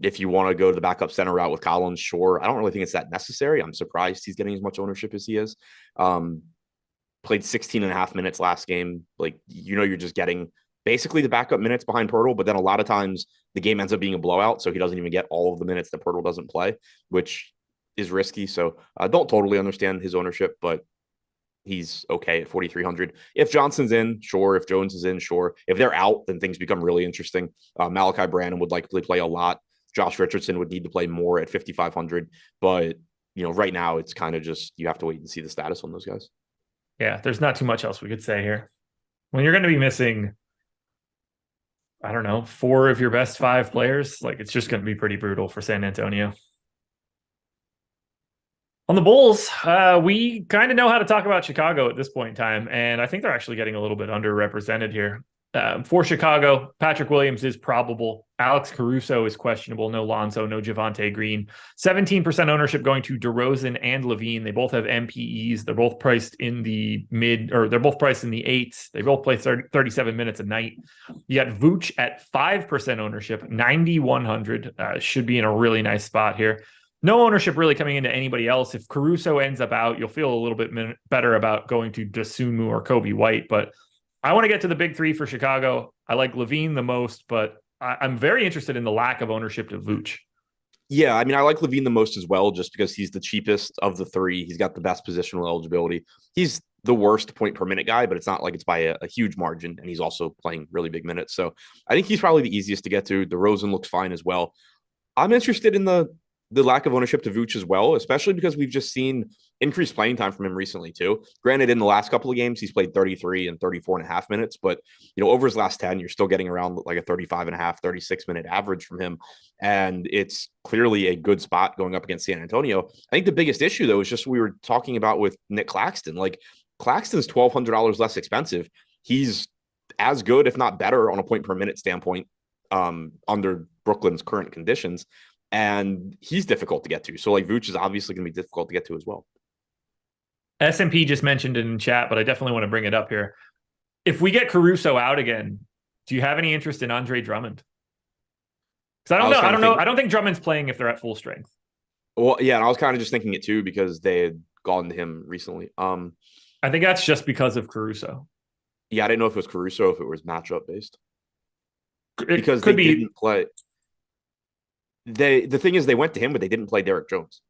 If you want to go to the backup center route with Collins, sure. I don't really think it's that necessary. I'm surprised he's getting as much ownership as he is. Played 16 and a half minutes last game. Like, you're just getting basically the backup minutes behind Poeltl, but then a lot of times the game ends up being a blowout, so he doesn't even get all of the minutes that Poeltl doesn't play, which is risky. So I don't totally understand his ownership, but he's okay at 4,300. If Johnson's in, sure. If Jones is in, sure. If they're out, then things become really interesting. Malachi Branham would likely play a lot. Josh Richardson would need to play more at 5,500. But, right now it's kind of just, you have to wait and see the status on those guys. Yeah, there's not too much else we could say here. When you're going to be missing, I don't know, 4 of your best 5 players, like it's just going to be pretty brutal for San Antonio. On the Bulls, we kind of know how to talk about Chicago at this point in time, and I think they're actually getting a little bit underrepresented here. For Chicago, Patrick Williams is probable. Alex Caruso is questionable. No Lonzo, no Javonte Green. 17% ownership going to DeRozan and Levine. They both have MPEs. They're both priced in the they're both priced in the 8s. They both play 37 minutes a night. You got Vooch at 5% ownership, 9,100. Should be in a really nice spot here. No ownership really coming into anybody else. If Caruso ends up out, you'll feel a little bit better about going to Dosunmu or Kobe White, but I want to get to the big 3 for Chicago. I like Levine the most, but I'm very interested in the lack of ownership to Vooch. Yeah, I mean, I like Levine the most as well, just because he's the cheapest of the 3. He's got the best positional eligibility. He's the worst point per minute guy, but it's not like it's by a huge margin, and he's also playing really big minutes. So I think he's probably the easiest to get to. DeRozan looks fine as well. I'm interested in the lack of ownership to Vooch as well, especially because we've just seen increased playing time from him recently too. Granted, in the last couple of games, he's played 33 and 34 and a half minutes, but over his last 10, you're still getting around like a 35 and a half, 36-minute average from him. And it's clearly a good spot going up against San Antonio. I think the biggest issue though, is just what we were talking about with Nick Claxton. Like, Claxton's $1,200 less expensive. He's as good, if not better, on a point per minute standpoint under Brooklyn's current conditions. And he's difficult to get to. So like Vooch is obviously going to be difficult to get to as well. SMP just mentioned it in chat, but I definitely want to bring it up here. If we get Caruso out again, do you have any interest in Andre Drummond? Because I don't think Drummond's playing if they're at full strength. Well, yeah, and I was kind of just thinking it too because they had gone to him recently. I think that's just because of Caruso. Yeah, I didn't know if it was Caruso, if it was matchup based. Because they didn't play. The thing is, they went to him, but they didn't play Derek Jones.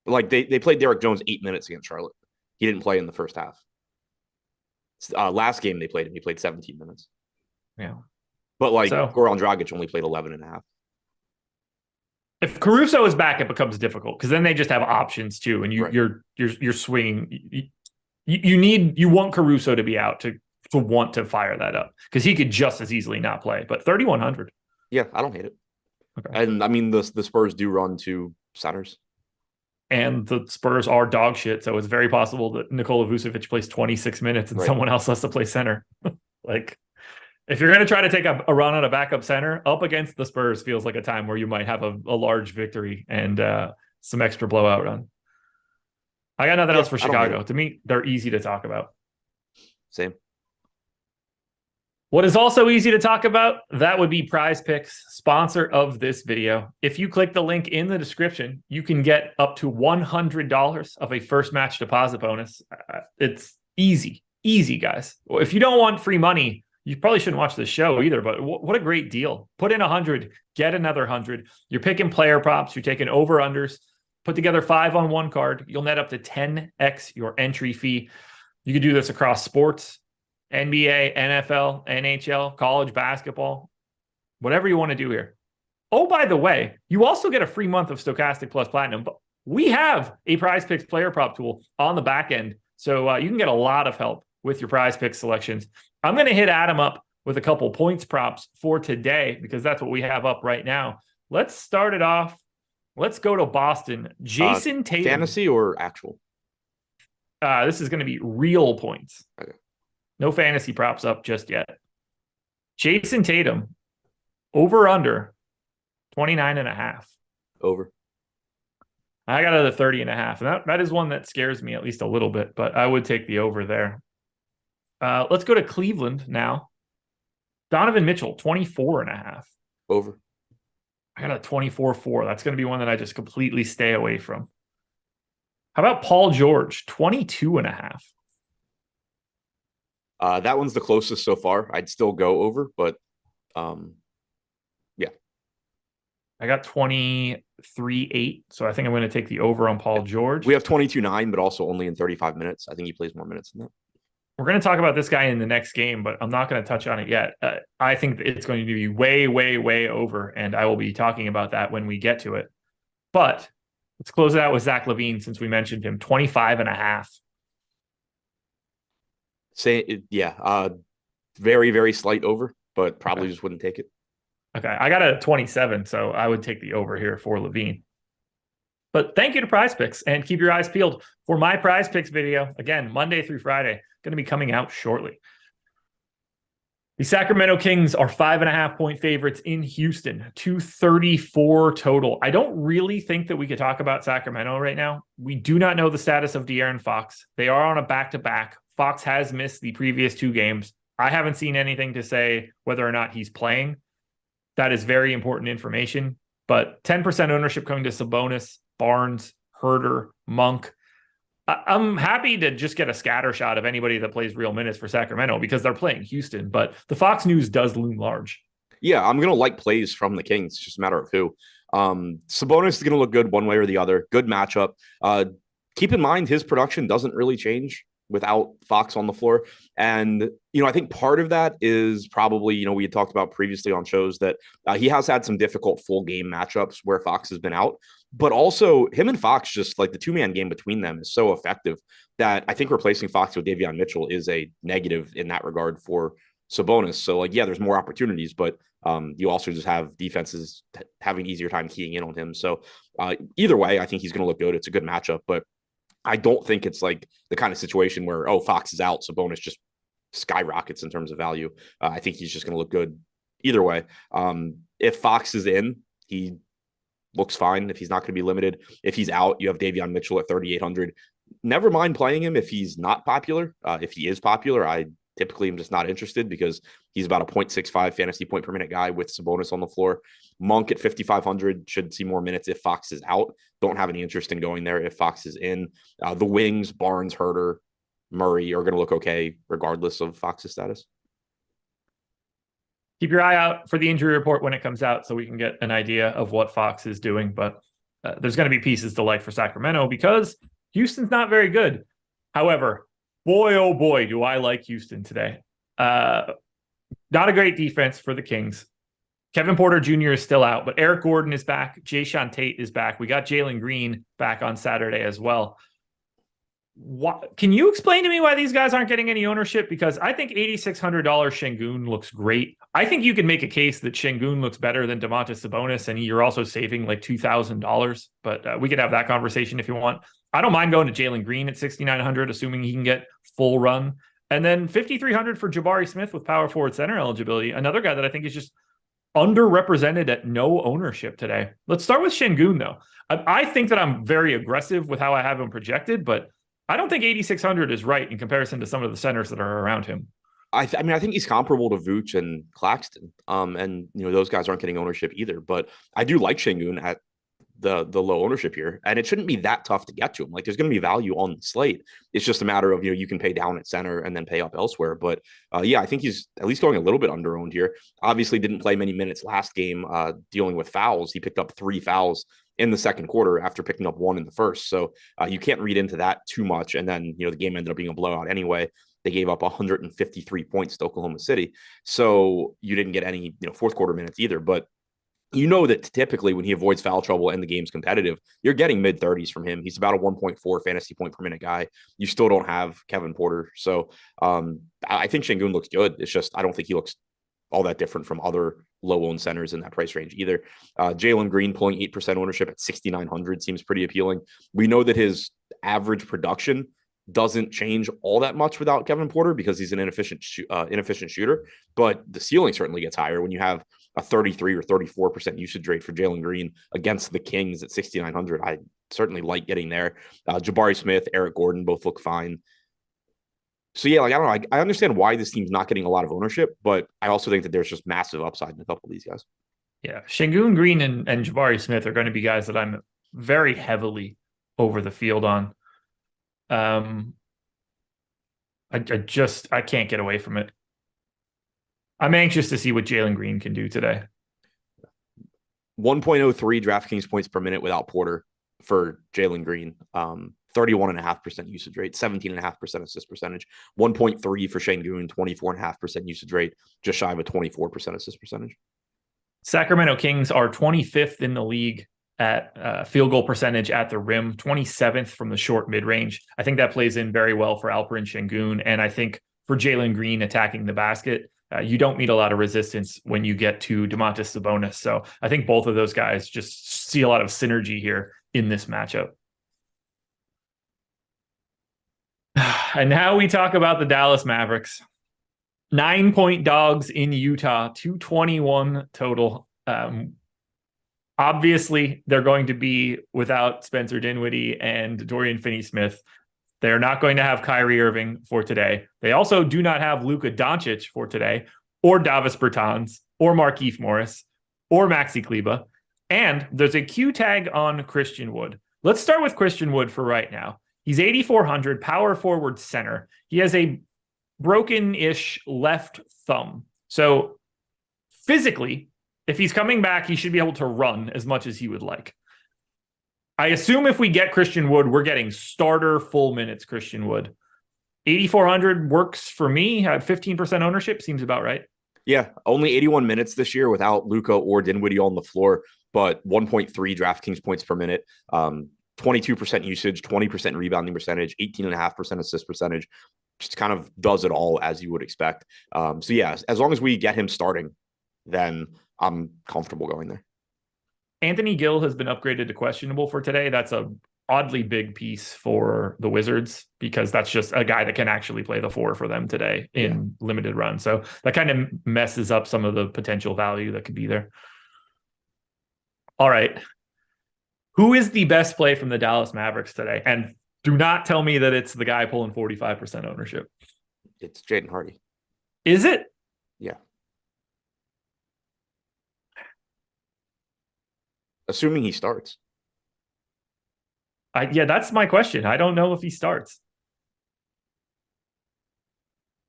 Like they played Derek Jones 8 minutes against Charlotte. He didn't play in the first half. Last game they played him, he played 17 minutes. Yeah, but Goran Dragic only played 11 and a half. If Caruso is back, it becomes difficult because then they just have options too, and you're swinging. You want Caruso to be out to want to fire that up because he could just as easily not play. But 3,100. Yeah, I don't hate it. Okay. And I mean, the Spurs do run two centers. And the Spurs are dog shit, so it's very possible that Nikola Vucevic plays 26 minutes and Right. someone else has to play center. Like, if you're going to try to take a run on a backup center, up against the Spurs feels like a time where you might have a large victory and some extra blowout run. I got nothing else for Chicago. To me, they're easy to talk about. Same. What is also easy to talk about, that would be PrizePicks, sponsor of this video. If you click the link in the description, you can get up to $100 of a first match deposit bonus. It's easy, guys. If you don't want free money, you probably shouldn't watch this show either, but what a great deal. Put in 100, get another 100. You're picking player props, you're taking over-unders, put together 5 on one card. You'll net up to 10x your entry fee. You can do this across sports, NBA, NFL, NHL, college basketball, whatever you want to do here. Oh, by the way, you also get a free month of Stokastic Plus Platinum. But we have a PrizePicks player prop tool on the back end, so you can get a lot of help with your PrizePicks selections. I'm going to hit Adam up with a couple points props for today because that's what we have up right now. Let's start it off. Let's go to Boston. Jason Tatum. Fantasy or actual? This is going to be real points. Okay. No fantasy props up just yet. Jason Tatum, over under 29.5. Over. I got it at 30.5. And that is one that scares me at least a little bit, but I would take the over there. Let's go to Cleveland now. Donovan Mitchell, 24.5. Over. I got a 24.4. That's going to be one that I just completely stay away from. How about Paul George, 22.5? That one's the closest so far. I'd still go over, but yeah. I got 23.8, so I think I'm going to take the over on Paul George. We have 22.9, but also only in 35 minutes. I think he plays more minutes than that. We're going to talk about this guy in the next game, but I'm not going to touch on it yet. I think it's going to be way, way, way over, and I will be talking about that when we get to it. But let's close it out with Zach LaVine since we mentioned him, 25.5. Very, very slight over, but probably just wouldn't take it. Okay, I got a 27, so I would take the over here for LaVine. But thank you to PrizePicks, and keep your eyes peeled for my PrizePicks video. Again, Monday through Friday, going to be coming out shortly. The Sacramento Kings are 5.5-point favorites in Houston, 234 total. I don't really think that we could talk about Sacramento right now. We do not know the status of De'Aaron Fox. They are on a back-to-back. Fox has missed the previous 2 games. I haven't seen anything to say whether or not he's playing. That is very important information. But 10% ownership coming to Sabonis, Barnes, Herter, Monk. I'm happy to just get a scatter shot of anybody that plays real minutes for Sacramento because they're playing Houston, but the Fox news does loom large. Yeah, I'm going to like plays from the Kings. It's just a matter of who. Sabonis is going to look good one way or the other. Good matchup. Keep in mind, his production doesn't really change without Fox on the floor. And, I think part of that is probably, we had talked about previously on shows that he has had some difficult full game matchups where Fox has been out. But also him and Fox, just like the 2-man game between them is so effective that I think replacing Fox with Davion Mitchell is a negative in that regard for Sabonis. So there's more opportunities, but you also just have defenses having easier time keying in on him. So either way, I think he's going to look good. It's a good matchup, but I don't think it's like the kind of situation where, Fox is out, Sabonis just skyrockets in terms of value. I think he's just going to look good either way. If Fox is in, he looks fine. If he's not going to be limited, if he's out, you have Davion Mitchell at 3,800. Never mind playing him if he's not popular. If he is popular, I typically am just not interested because he's about a 0.65 fantasy point per minute guy with Sabonis on the floor. Monk at 5,500 should see more minutes if Fox is out. Don't have any interest in going there if Fox is in. The wings, Barnes, Herter, Murray are going to look okay regardless of Fox's status. Keep your eye out for the injury report when it comes out so we can get an idea of what Fox is doing. But there's going to be pieces to like for Sacramento because Houston's not very good. However, boy, oh boy, do I like Houston today. Not a great defense for the Kings. Kevin Porter Jr. is still out, but Eric Gordon is back. Jayshawn Tate is back. We got Jalen Green back on Saturday as well. Can you explain to me why these guys aren't getting any ownership? Because I think $8,600 Şengün looks great. I think you can make a case that Şengün looks better than Domantas Sabonis, and you're also saving like $2,000. But we could have that conversation if you want. I don't mind going to Jalen Green at 6,900, assuming he can get full run. And then 5,300 for Jabari Smith with power forward center eligibility. Another guy that I think is just underrepresented at no ownership today. Let's start with Şengün, though. I think that I'm very aggressive with how I have him projected, but I don't think 8,600 is right in comparison to some of the centers that are around him. I mean, I think he's comparable to Vooch and Claxton. And those guys aren't getting ownership either. But I do like Şengün at the low ownership here, and it shouldn't be that tough to get to him. Like, there's going to be value on the slate. It's just a matter of you can pay down at center and then pay up elsewhere. But yeah, I think he's at least going a little bit under-owned here. Obviously, didn't play many minutes last game dealing with fouls. He picked up 3 fouls in the second quarter after picking up 1 in the first. So you can't read into that too much. And then the game ended up being a blowout anyway. They gave up 153 points to Oklahoma City. So you didn't get any fourth quarter minutes either. But that typically when he avoids foul trouble and the game's competitive, you're getting mid-30s from him. He's about a 1.4 fantasy point per minute guy. You still don't have Kevin Porter. So I think Şengün looks good. It's just I don't think he looks all that different from other low-owned centers in that price range either. Jalen Green pulling 8% ownership at 6,900 seems pretty appealing. We know that his average production doesn't change all that much without Kevin Porter because he's an inefficient shooter, but the ceiling certainly gets higher when you have a 33 or 34% usage rate for Jalen Green against the Kings at 6,900. I certainly like getting there. Jabari Smith, Eric Gordon both look fine. So yeah, I don't know. I understand why this team's not getting a lot of ownership, but I also think that there's just massive upside in a couple of these guys. Yeah, Şengün, Green, and Jabari Smith are going to be guys that I'm very heavily over the field on. I can't get away from it. I'm anxious to see what Jalen Green can do today. 1.03 DraftKings points per minute without Porter for Jalen Green. 31.5% usage rate, 17.5% assist percentage. 1.3 for Şengün, 24.5% usage rate, just shy of a 24% assist percentage. Sacramento Kings are 25th in the league at field goal percentage at the rim, 27th from the short mid-range. I think that plays in very well for Alperen Şengün. And I think for Jalen Green attacking the basket, you don't meet a lot of resistance when you get to Domantas Sabonis. So I think both of those guys just see a lot of synergy here in this matchup. And now we talk about the Dallas Mavericks. 9-point dogs in Utah, 221 total. Obviously, they're going to be without Spencer Dinwiddie and Dorian Finney-Smith. They're not going to have Kyrie Irving for today. They also do not have Luka Doncic for today, or Davis Bertans, or Markieff Morris, or Maxi Kleber. And there's a Q tag on Christian Wood. Let's start with Christian Wood for right now. He's 8,400, power forward center. He has a broken-ish left thumb. So physically, if he's coming back, he should be able to run as much as he would like. I assume if we get Christian Wood, we're getting starter full minutes Christian Wood. 8,400 works for me. I have 15% ownership. Seems about right. Yeah, only 81 minutes this year without Luka or Dinwiddie on the floor, but 1.3 DraftKings points per minute, 22% usage, 20% rebounding percentage, 18.5% assist percentage. Just kind of does it all as you would expect. So yeah, as long as we get him starting, then I'm comfortable going there. Anthony Gill has been upgraded to questionable for today. That's a oddly big piece for the Wizards because that's just a guy that can actually play the 4 for them today in limited run. So that kind of messes up some of the potential value that could be there. All right. Who is the best play from the Dallas Mavericks today? And do not tell me that it's the guy pulling 45% ownership. It's Jaden Hardy. Is it? Yeah. Assuming he starts. Yeah, that's my question. I don't know if he starts.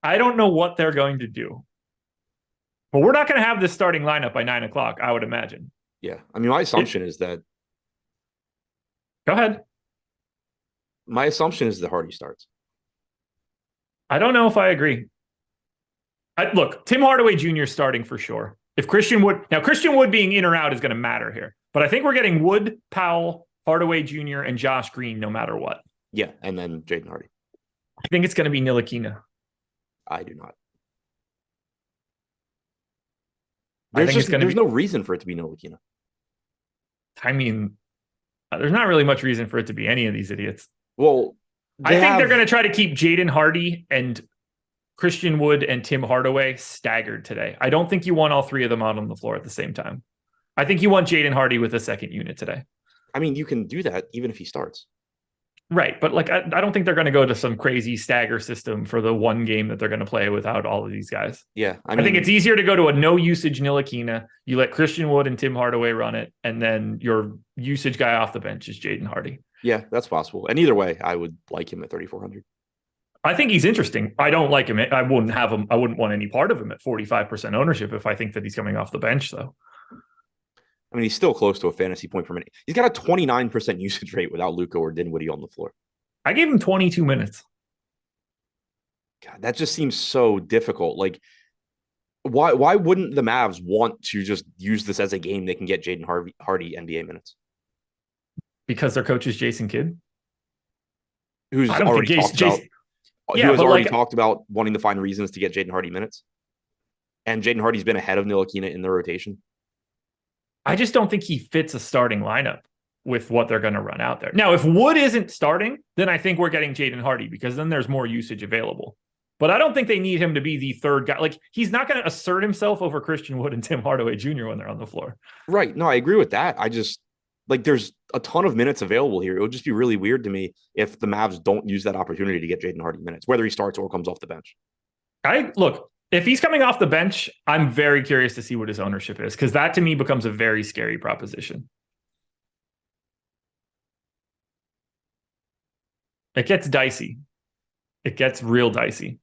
I don't know what they're going to do. But we're not going to have this starting lineup by 9 o'clock, I would imagine. Yeah. I mean, my assumption is that. Go ahead. My assumption is that Hardy starts. I don't know if I agree. Look, Tim Hardaway Jr. starting for sure. If Christian Wood being in or out is going to matter here. But I think we're getting Wood, Powell, Hardaway Jr., and Josh Green no matter what. Yeah, and then Jaden Hardy. I think it's going to be Ntilikina. I do not. I think it's going to There's be. no reason for it to be Ntilikina. I mean, there's not really much reason for it to be any of these idiots. Well, I think they're going to try to keep Jaden Hardy and Christian Wood and Tim Hardaway staggered today. I don't think you want all three of them out on the floor at the same time. I think you want Jaden Hardy with a second unit today. I mean, you can do that even if he starts. Right. But like, I don't think they're going to go to some crazy stagger system for the one game that they're going to play without all of these guys. Yeah. I think it's easier to go to a no usage Ntilikina. You let Christian Wood and Tim Hardaway run it. And then your usage guy off the bench is Jaden Hardy. Yeah, that's possible. And either way, I would like him at 3,400. I think he's interesting. I don't like him. I wouldn't have him. I wouldn't want any part of him at 45% ownership if I think that he's coming off the bench, though. I mean, he's still close to a fantasy point per minute. He's got a 29% usage rate without Luka or Dinwiddie on the floor. I gave him 22 minutes. God, that just seems so difficult. Like, why wouldn't the Mavs want to just use this as a game they can get Jaden Hardy NBA minutes? Because their coach is Jason Kidd. Who's already talked about, who has already talked about wanting to find reasons to get Jaden Hardy minutes. And Jaden Hardy's been ahead of Ntilikina in the rotation. I just don't think he fits a starting lineup with what they're going to run out there. Now, if Wood isn't starting, then I think we're getting Jaden Hardy because then there's more usage available. But I don't think they need him to be the third guy. Like, he's not going to assert himself over Christian Wood and Tim Hardaway Jr. when they're on the floor. Right. No, I agree with that. I just, like, there's a ton of minutes available here. It would just be really weird to me if the Mavs don't use that opportunity to get Jaden Hardy minutes, whether he starts or comes off the bench. Look, if he's coming off the bench, I'm very curious to see what his ownership is, because that to me becomes a very scary proposition. It gets dicey. It gets real dicey.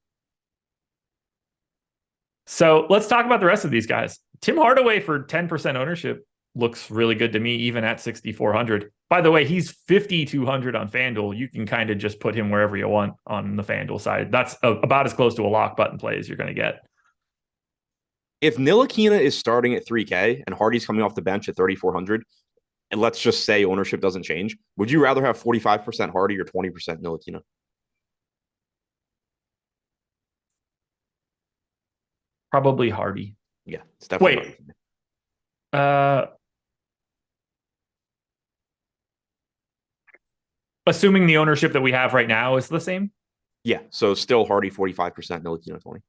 So let's talk about the rest of these guys. Tim Hardaway for 10% ownership looks really good to me, even at 6,400. By the way, he's 5,200 on FanDuel. You can kind of just put him wherever you want on the FanDuel side. That's about as close to a lock button play as you're going to get. If Ntilikina is starting at 3K and Hardy's coming off the bench at 3,400, and let's just say ownership doesn't change, would you rather have 45% Hardy or 20% Ntilikina? Probably Hardy. Yeah, it's definitely Hardy. Assuming the ownership that we have right now is the same? Yeah, so still Hardy 45%, Ntilikina 20.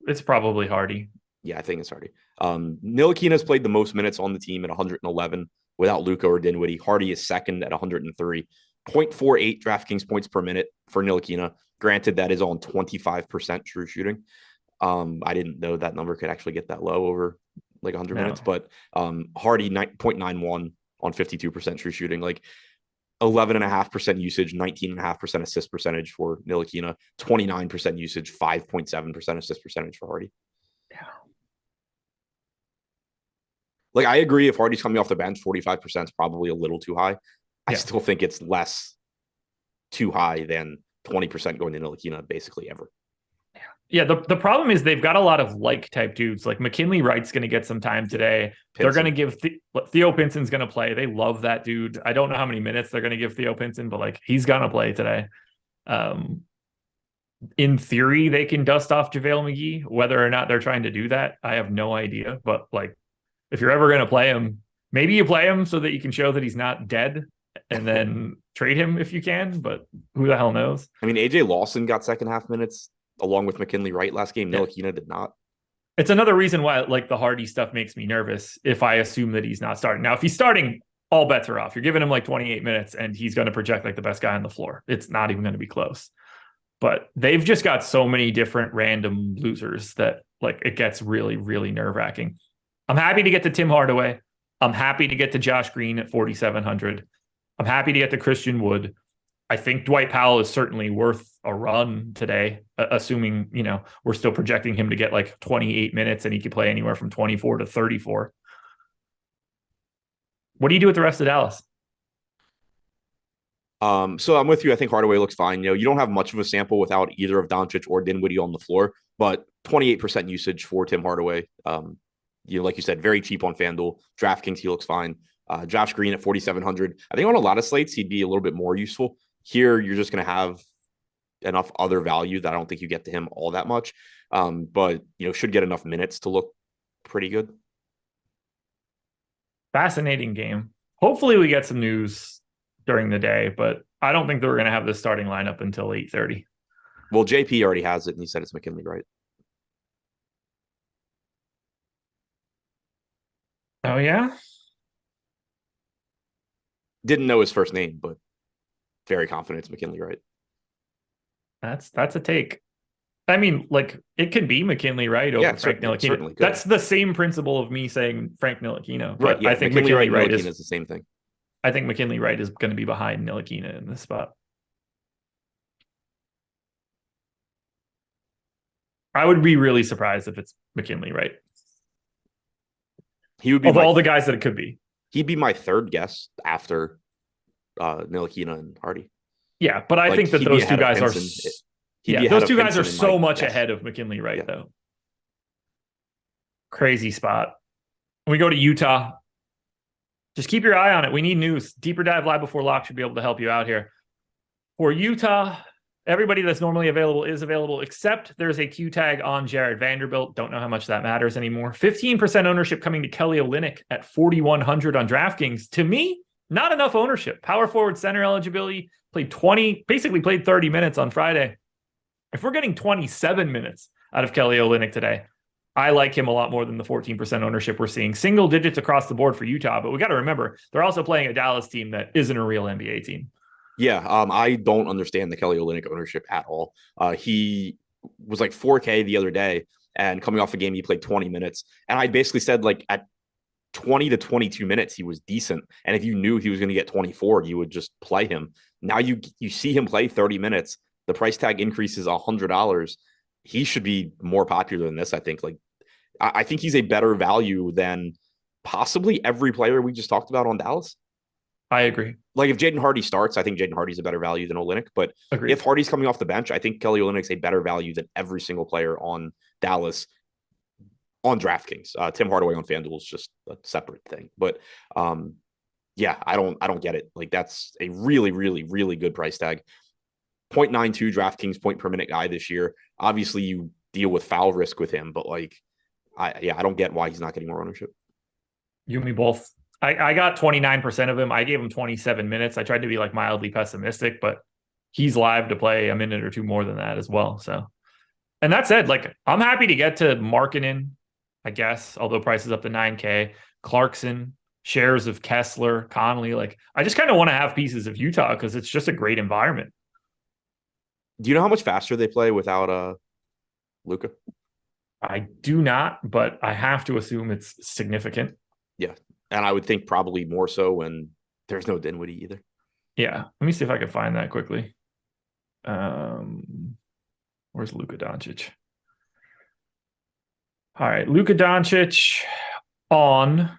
It's probably Hardy. Yeah, I think it's Hardy. Ntilikina has played the most minutes on the team at 111 without Luka or Dinwiddie. Hardy is second at 103. 0.48 DraftKings points per minute for Ntilikina. Granted, that is on 25% true shooting. I didn't know that number could actually get that low over like 100 minutes, but Hardy 0.91 on 52% true shooting, like 11.5% usage, 19.5% assist percentage for Ntilikina, 29% usage, 5.7% assist percentage for Hardy. Yeah. Like, I agree if Hardy's coming off the bench, 45% is probably a little too high. I still think it's less too high than 20% going to Ntilikina basically ever. Yeah, the problem is they've got a lot of like type dudes. Like McKinley Wright's going to get some time today. Pinson. They're going to give Theo Pinson's going to play. They love that dude. I don't know how many minutes they're going to give Theo Pinson, but like he's going to play today. In theory, they can dust off JaVale McGee. Whether or not they're trying to do that, I have no idea. But like, if you're ever going to play him, maybe you play him so that you can show that he's not dead, and then trade him if you can. But who the hell knows? I mean, AJ Lawson got second half minutes along with McKinley Wright last game. Ntilikina did not. It's another reason why like the Hardy stuff makes me nervous if I assume that he's not starting. Now, if he's starting, all bets are off. You're giving him like 28 minutes and he's going to project like the best guy on the floor. It's not even going to be close. But they've just got so many different random losers that like it gets really, really nerve-wracking. I'm happy to get to Tim Hardaway. I'm happy to get to Josh Green at 4,700. I'm happy to get to Christian Wood. I think Dwight Powell is certainly worth a run today, assuming, you know, we're still projecting him to get like 28 minutes and he could play anywhere from 24 to 34. What do you do with the rest of Dallas? So I'm with you. I think Hardaway looks fine. You know, you don't have much of a sample without either of Doncic or Dinwiddie on the floor, but 28% usage for Tim Hardaway. You know, like you said, very cheap on FanDuel. DraftKings, he looks fine. Josh Green at 4,700. I think on a lot of slates, he'd be a little bit more useful. Here, you're just going to have enough other value that I don't think you get to him all that much. But, should get enough minutes to look pretty good. Fascinating game. Hopefully we get some news during the day, but I don't think that we're going to have the starting lineup until 8:30. Well, JP already has it, and he said it's McKinley Wright. Oh, yeah? Didn't know his first name, but very confident it's McKinley Wright. That's a take. I mean, like, it could be McKinley Wright over Frank Ntilikina. That's the same principle of me saying Frank Ntilikina. But I think McKinley Wright is the same thing. I think McKinley Wright is going to be behind Ntilikina in this spot. I would be really surprised if it's McKinley Wright. He would be of all the guys that it could be. He'd be my third guess after Ntilikina and Hardy. Yeah, but I think that those two guys are. Those two guys are so much ahead of McKinley Wright, though. Crazy spot. When we go to Utah, just keep your eye on it. We need news. Deeper Dive Live Before Lock should be able to help you out here. For Utah, everybody that's normally available is available, except there's a Q tag on Jared Vanderbilt. Don't know how much that matters anymore. 15% ownership coming to Kelly Olynyk at 4,100 on DraftKings. To me, not enough ownership. Power forward, center eligibility, basically played 30 minutes on Friday. If we're getting 27 minutes out of Kelly Olynyk today, I like him a lot more than the 14% ownership we're seeing. Single digits across the board for Utah, but we got to remember, they're also playing a Dallas team that isn't a real NBA team. Yeah, I don't understand the Kelly Olynyk ownership at all. He was like 4K the other day, and coming off the game, he played 20 minutes. And I basically said, like, at 20 to 22 minutes, he was decent. And if you knew he was going to get 24, you would just play him. Now you see him play 30 minutes. The price tag increases $100. He should be more popular than this, I think. Like, I think he's a better value than possibly every player we just talked about on Dallas. I agree. Like, if Jaden Hardy starts, I think Jaden Hardy's a better value than Olynyk. But if Hardy's coming off the bench, I think Kelly Olynyk's a better value than every single player on Dallas on DraftKings. Tim Hardaway on FanDuel is just a separate thing. But yeah, I don't get it. Like, that's a really, really, really good price tag. 0.92 DraftKings point per minute guy this year. Obviously, you deal with foul risk with him, but like, I don't get why he's not getting more ownership. You and me both. I got 29% of him. I gave him 27 minutes. I tried to be like mildly pessimistic, but he's live to play a minute or two more than that as well. So, and that said, like, I'm happy to get to Markkanen, I guess, although price is up to 9K, Clarkson, shares of Kessler, Conley. Like, I just kind of want to have pieces of Utah because it's just a great environment. Do you know how much faster they play without Luka? I do not, but I have to assume it's significant. Yeah. And I would think probably more so when there's no Dinwiddie either. Yeah. Let me see if I can find that quickly. Where's Luka Doncic? All right. Luka Doncic on.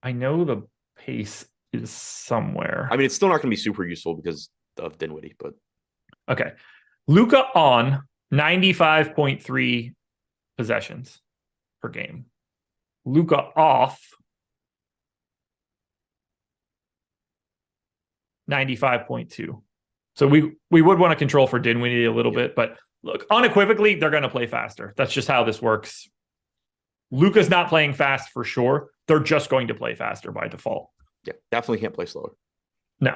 I know the pace is somewhere. I mean, it's still not going to be super useful because of Dinwiddie, but. Okay. Luka on 95.3 possessions per game. Luka off 95.2. So we would want to control for Dinwiddie a little bit, but look, unequivocally, they're going to play faster. That's just how this works. Luka's not playing fast for sure. They're just going to play faster by default. Yeah, definitely can't play slower. No.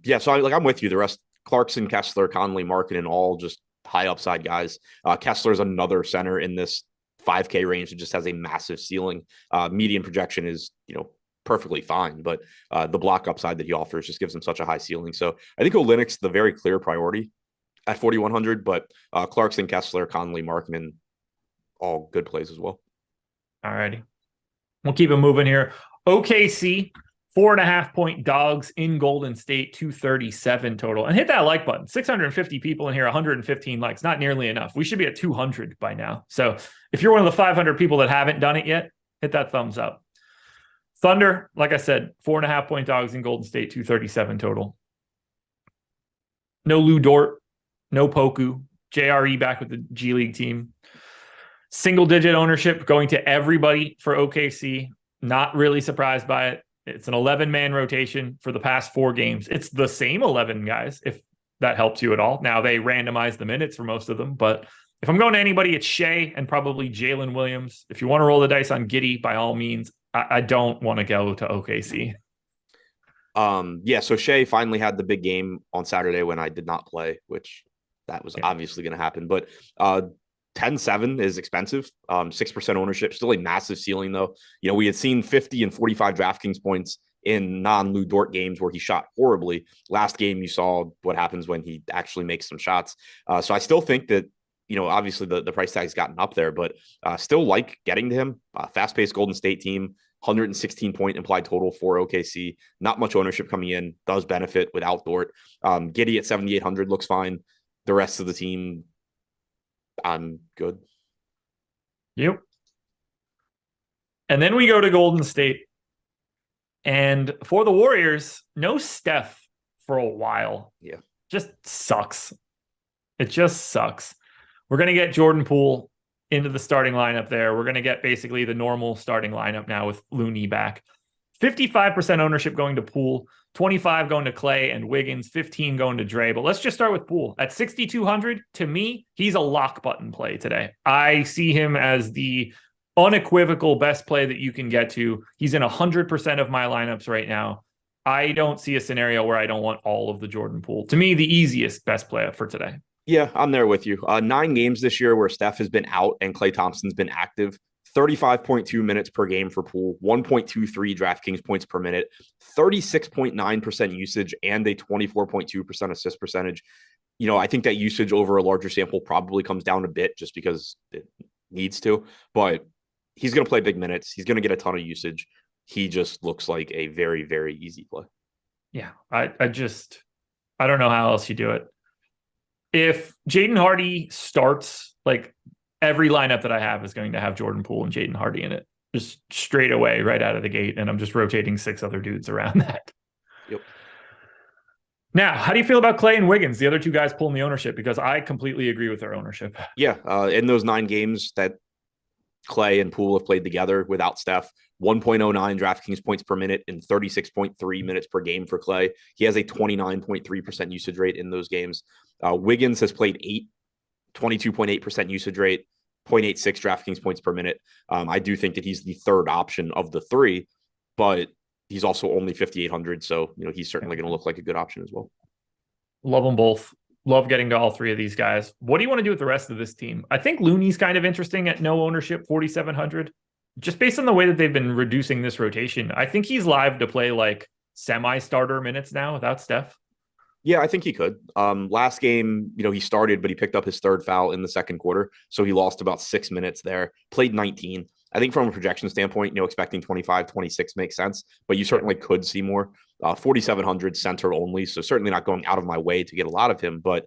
Yeah, so I'm with you. The rest, Clarkson, Kessler, Conley, Markkanen, all just high upside guys. Kessler's another center in this 5K range that just has a massive ceiling. Median projection is, perfectly fine, but the block upside that he offers just gives him such a high ceiling. So I think Olynyk's the very clear priority at 4,100, but Clarkson, Kessler, Conley, Markkanen, all good plays as well. All righty. We'll keep it moving here. OKC, 4.5-point dogs in Golden State, 237 total. And hit that like button. 650 people in here, 115 likes. Not nearly enough. We should be at 200 by now. So if you're one of the 500 people that haven't done it yet, hit that thumbs up. Thunder, like I said, 4.5-point dogs in Golden State, 237 total. No Lou Dort, no Poku. JRE back with the G League team. Single digit ownership going to everybody for OKC. Not really surprised by it. It's an 11-man rotation for the past 4 games. It's the same 11 guys, if that helps you at all. Now, they randomize the minutes for most of them, but if I'm going to anybody, it's Shea and probably Jalen Williams. If you want to roll the dice on Giddey, by all means, I don't want to go to OKC. Yeah, so Shea finally had the big game on Saturday when I did not play, which that was obviously going to happen. But 10-7 is expensive. 6% ownership, still a massive ceiling, though. You know, we had seen 50 and 45 DraftKings points in non-Lou Dort games where he shot horribly. Last game, you saw what happens when he actually makes some shots. So I still think that, you know, obviously the price tag's gotten up there, but still like getting to him. Fast-paced Golden State team, 116-point implied total for OKC. Not much ownership coming in, does benefit without Dort. Giddey at 7,800 looks fine. The rest of the team, I'm good. Yep. And then we go to Golden State. And for the Warriors, no Steph for a while. Yeah. Just sucks. It just sucks. We're going to get Jordan Poole into the starting lineup there. We're going to get basically the normal starting lineup now with Looney back. 55% ownership going to Poole, 25 going to Clay and Wiggins, 15 going to Dre. But let's just start with Poole. At 6,200, to me, he's a lock button play today. I see him as the unequivocal best play that you can get to. He's in 100% of my lineups right now. I don't see a scenario where I don't want all of the Jordan Poole. To me, the easiest best play for today. Yeah, I'm there with you. 9 games this year where Steph has been out and Klay Thompson's been active. 35.2 minutes per game for Poole, 1.23 DraftKings points per minute, 36.9% usage, and a 24.2% assist percentage. You know, I think that usage over a larger sample probably comes down a bit just because it needs to, but he's going to play big minutes. He's going to get a ton of usage. He just looks like a very, very easy play. Yeah, I don't know how else you do it. If Jaden Hardy starts, like, every lineup that I have is going to have Jordan Poole and Jaden Hardy in it, just straight away, right out of the gate. And I'm just rotating 6 other dudes around that. Yep. Now, how do you feel about Clay and Wiggins, the other 2 guys pulling the ownership? Because I completely agree with their ownership. Yeah. In those 9 games that Clay and Poole have played together without Steph, 1.09 DraftKings points per minute and 36.3 minutes per game for Clay. He has a 29.3% usage rate in those games. Wiggins has played 8, 22.8% usage rate, 0.86 DraftKings points per minute. I do think that he's the third option of the 3, but he's also only 5,800. So, you know, he's certainly going to look like a good option as well. Love them both. Love getting to all 3 of these guys. What do you want to do with the rest of this team? I think Looney's kind of interesting at no ownership, 4,700. Just based on the way that they've been reducing this rotation, I think he's live to play like semi-starter minutes now without Steph. Yeah, I think he could. Last game, you know, he started, but he picked up his 3rd foul in the second quarter. So he lost about 6 minutes there, played 19. I think from a projection standpoint, you know, expecting 25, 26 makes sense, but you certainly could see more. 4,700 center only. So certainly not going out of my way to get a lot of him, but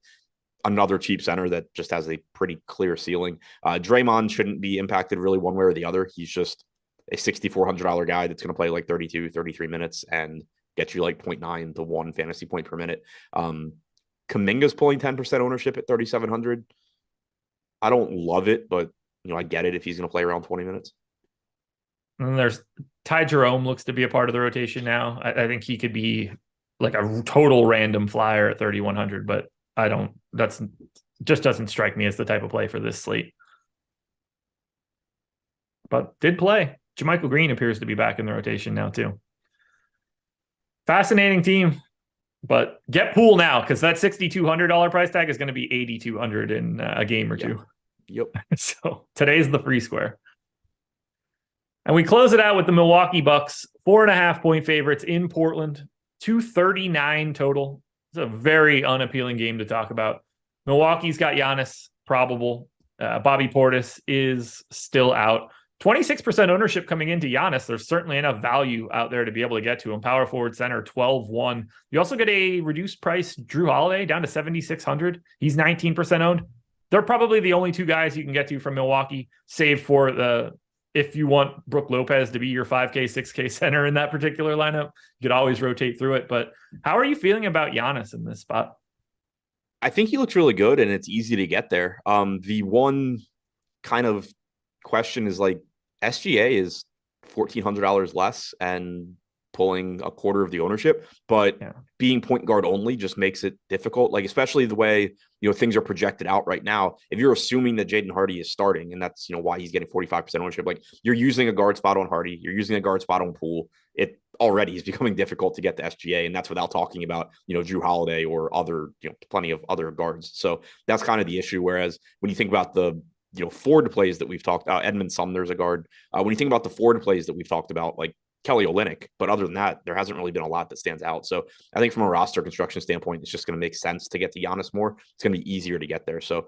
another cheap center that just has a pretty clear ceiling. Draymond shouldn't be impacted really one way or the other. He's just a $6,400 guy that's going to play like 32, 33 minutes and get you like 0.9 to 1 fantasy point per minute. Kuminga's pulling 10% ownership at 3,700. I don't love it, but you know, I get it if he's going to play around 20 minutes. And then there's Ty Jerome looks to be a part of the rotation now. I think he could be like a total random flyer at 3,100, but that's just doesn't strike me as the type of play for this slate. But did play. JaMychal Green appears to be back in the rotation now too. Fascinating team, but get Poole now because that $6,200 price tag is going to be $8,200 in a game or 2. Yep. So today's the free square. And we close it out with the Milwaukee Bucks, 4.5 point favorites in Portland, 239 total. It's a very unappealing game to talk about. Milwaukee's got Giannis, probable. Bobby Portis is still out. 26% ownership coming into Giannis. There's certainly enough value out there to be able to get to him. Power forward center, 12-1. You also get a reduced price Drew Holiday down to 7,600. He's 19% owned. They're probably the only 2 guys you can get to from Milwaukee, save for if you want Brook Lopez to be your 5K, 6K center in that particular lineup, you could always rotate through it. But how are you feeling about Giannis in this spot? I think he looks really good and it's easy to get there. The one kind of question is like SGA is $1,400 less and pulling a quarter of the ownership, but being point guard only just makes it difficult. Like, especially the way, things are projected out right now. If you're assuming that Jaden Hardy is starting, and that's, why he's getting 45% ownership, like you're using a guard spot on Hardy, you're using a guard spot on Poole. It already is becoming difficult to get to SGA. And that's without talking about, Drew Holiday or other, plenty of other guards. So that's kind of the issue. Whereas when you think about the, forward plays that we've talked about, Edmund Sumner's a guard. When you think about the forward plays that we've talked about, like Kelly Olynyk, but other than that, there hasn't really been a lot that stands out. So I think from a roster construction standpoint, it's just going to make sense to get to Giannis more. It's going to be easier to get there. So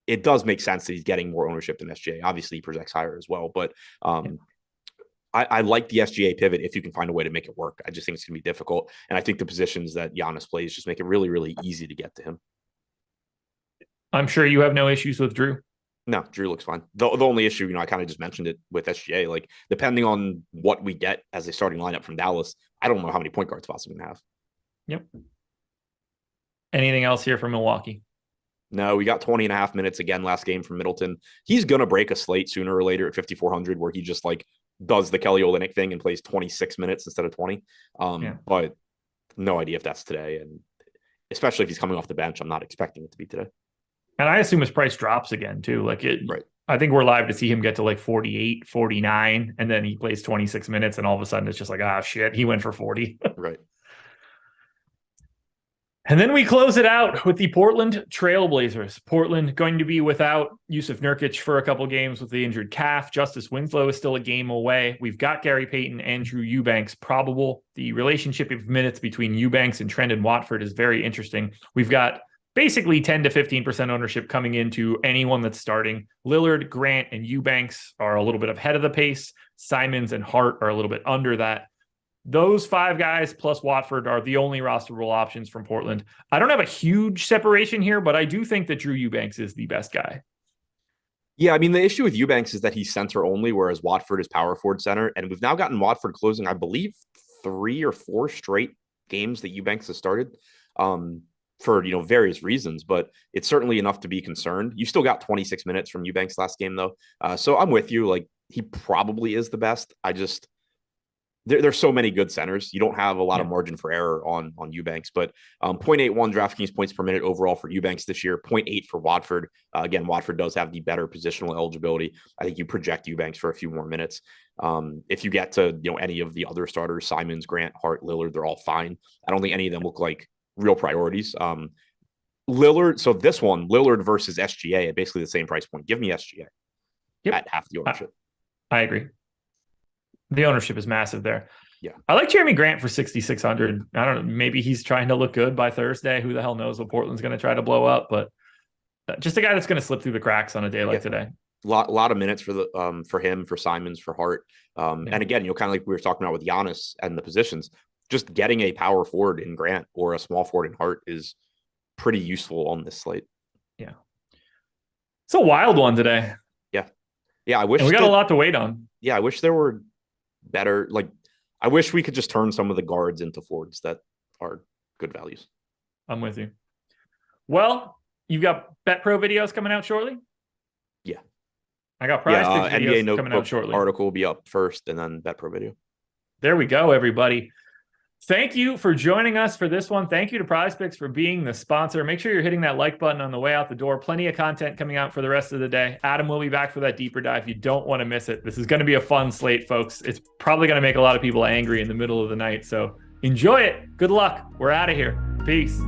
it does make sense that he's getting more ownership than SGA. Obviously, he projects higher as well, but I like the SGA pivot if you can find a way to make it work. I just think it's going to be difficult. And I think the positions that Giannis plays just make it really, really easy to get to him. I'm sure you have no issues with Drew. No, Drew looks fine. The only issue, I kind of just mentioned it with SGA, like depending on what we get as a starting lineup from Dallas, I don't know how many point guard spots I'm going to have. Yep. Anything else here from Milwaukee? No, we got 20 and a half minutes again last game from Middleton. He's going to break a slate sooner or later at 5,400 where he just like does the Kelly Olynyk thing and plays 26 minutes instead of 20. But no idea if that's today. And especially if he's coming off the bench, I'm not expecting it to be today. And I assume his price drops again too. Like right. I think we're live to see him get to like 48, 49, and then he plays 26 minutes and all of a sudden it's just like, shit, he went for 40. Right. And then we close it out with the Portland Trailblazers. Portland going to be without Yusuf Nurkic for a couple games with the injured calf. Justice Winslow is still a game away. We've got Gary Payton and Drew Eubanks probable. The relationship of minutes between Eubanks and Trendon Watford is very interesting. We've got basically 10 to 15% ownership coming into anyone that's starting. Lillard, Grant, and Eubanks are a little bit ahead of the pace. Simons and Hart are a little bit under that. Those five guys plus Watford are the only rosterable options from Portland. I don't have a huge separation here, but I do think that Drew Eubanks is the best guy. Yeah, I mean, the issue with Eubanks is that he's center only, whereas Watford is power forward center. And we've now gotten Watford closing, I believe, 3 or 4 straight games that Eubanks has started for, various reasons. But it's certainly enough to be concerned. You still got 26 minutes from Eubanks last game, though. So I'm with you. Like, he probably is the best. There's so many good centers. You don't have a lot of margin for error on Eubanks, but 0.81 DraftKings points per minute overall for Eubanks this year, 0.8 for Watford. Again, Watford does have the better positional eligibility. I think you project Eubanks for a few more minutes. If you get to any of the other starters, Simons, Grant, Hart, Lillard, they're all fine. I don't think any of them look like real priorities. Lillard, so this one, Lillard versus SGA at basically the same price point. Give me SGA at half the ownership. I agree. The ownership is massive there. Yeah. I like Jeremy Grant for 6,600. I don't know. Maybe he's trying to look good by Thursday. Who the hell knows what Portland's going to try to blow up, but just a guy that's going to slip through the cracks on a day like today. A lot of minutes for him, for Simons, for Hart. And again, kind of like we were talking about with Giannis and the positions, just getting a power forward in Grant or a small forward in Hart is pretty useful on this slate. Yeah. It's a wild one today. Yeah. Yeah. I wish we got a lot to wait on. Yeah. I wish there were better, like I wish we could just turn some of the guards into forwards that are good values. I'm with you. Well, you've got BetPro videos coming out shortly. Yeah, I got PrizePicks videos NBA coming out shortly. Article will be up first, and then BetPro video. There we go, everybody. Thank you for joining us for this one. Thank you to PrizePicks for being the sponsor. Make sure you're hitting that like button on the way out the door. Plenty of content coming out for the rest of the day. Adam will be back for that deeper dive. You don't want to miss it. This is going to be a fun slate, folks. It's probably going to make a lot of people angry in the middle of the night. So enjoy it. Good luck. We're out of here. Peace.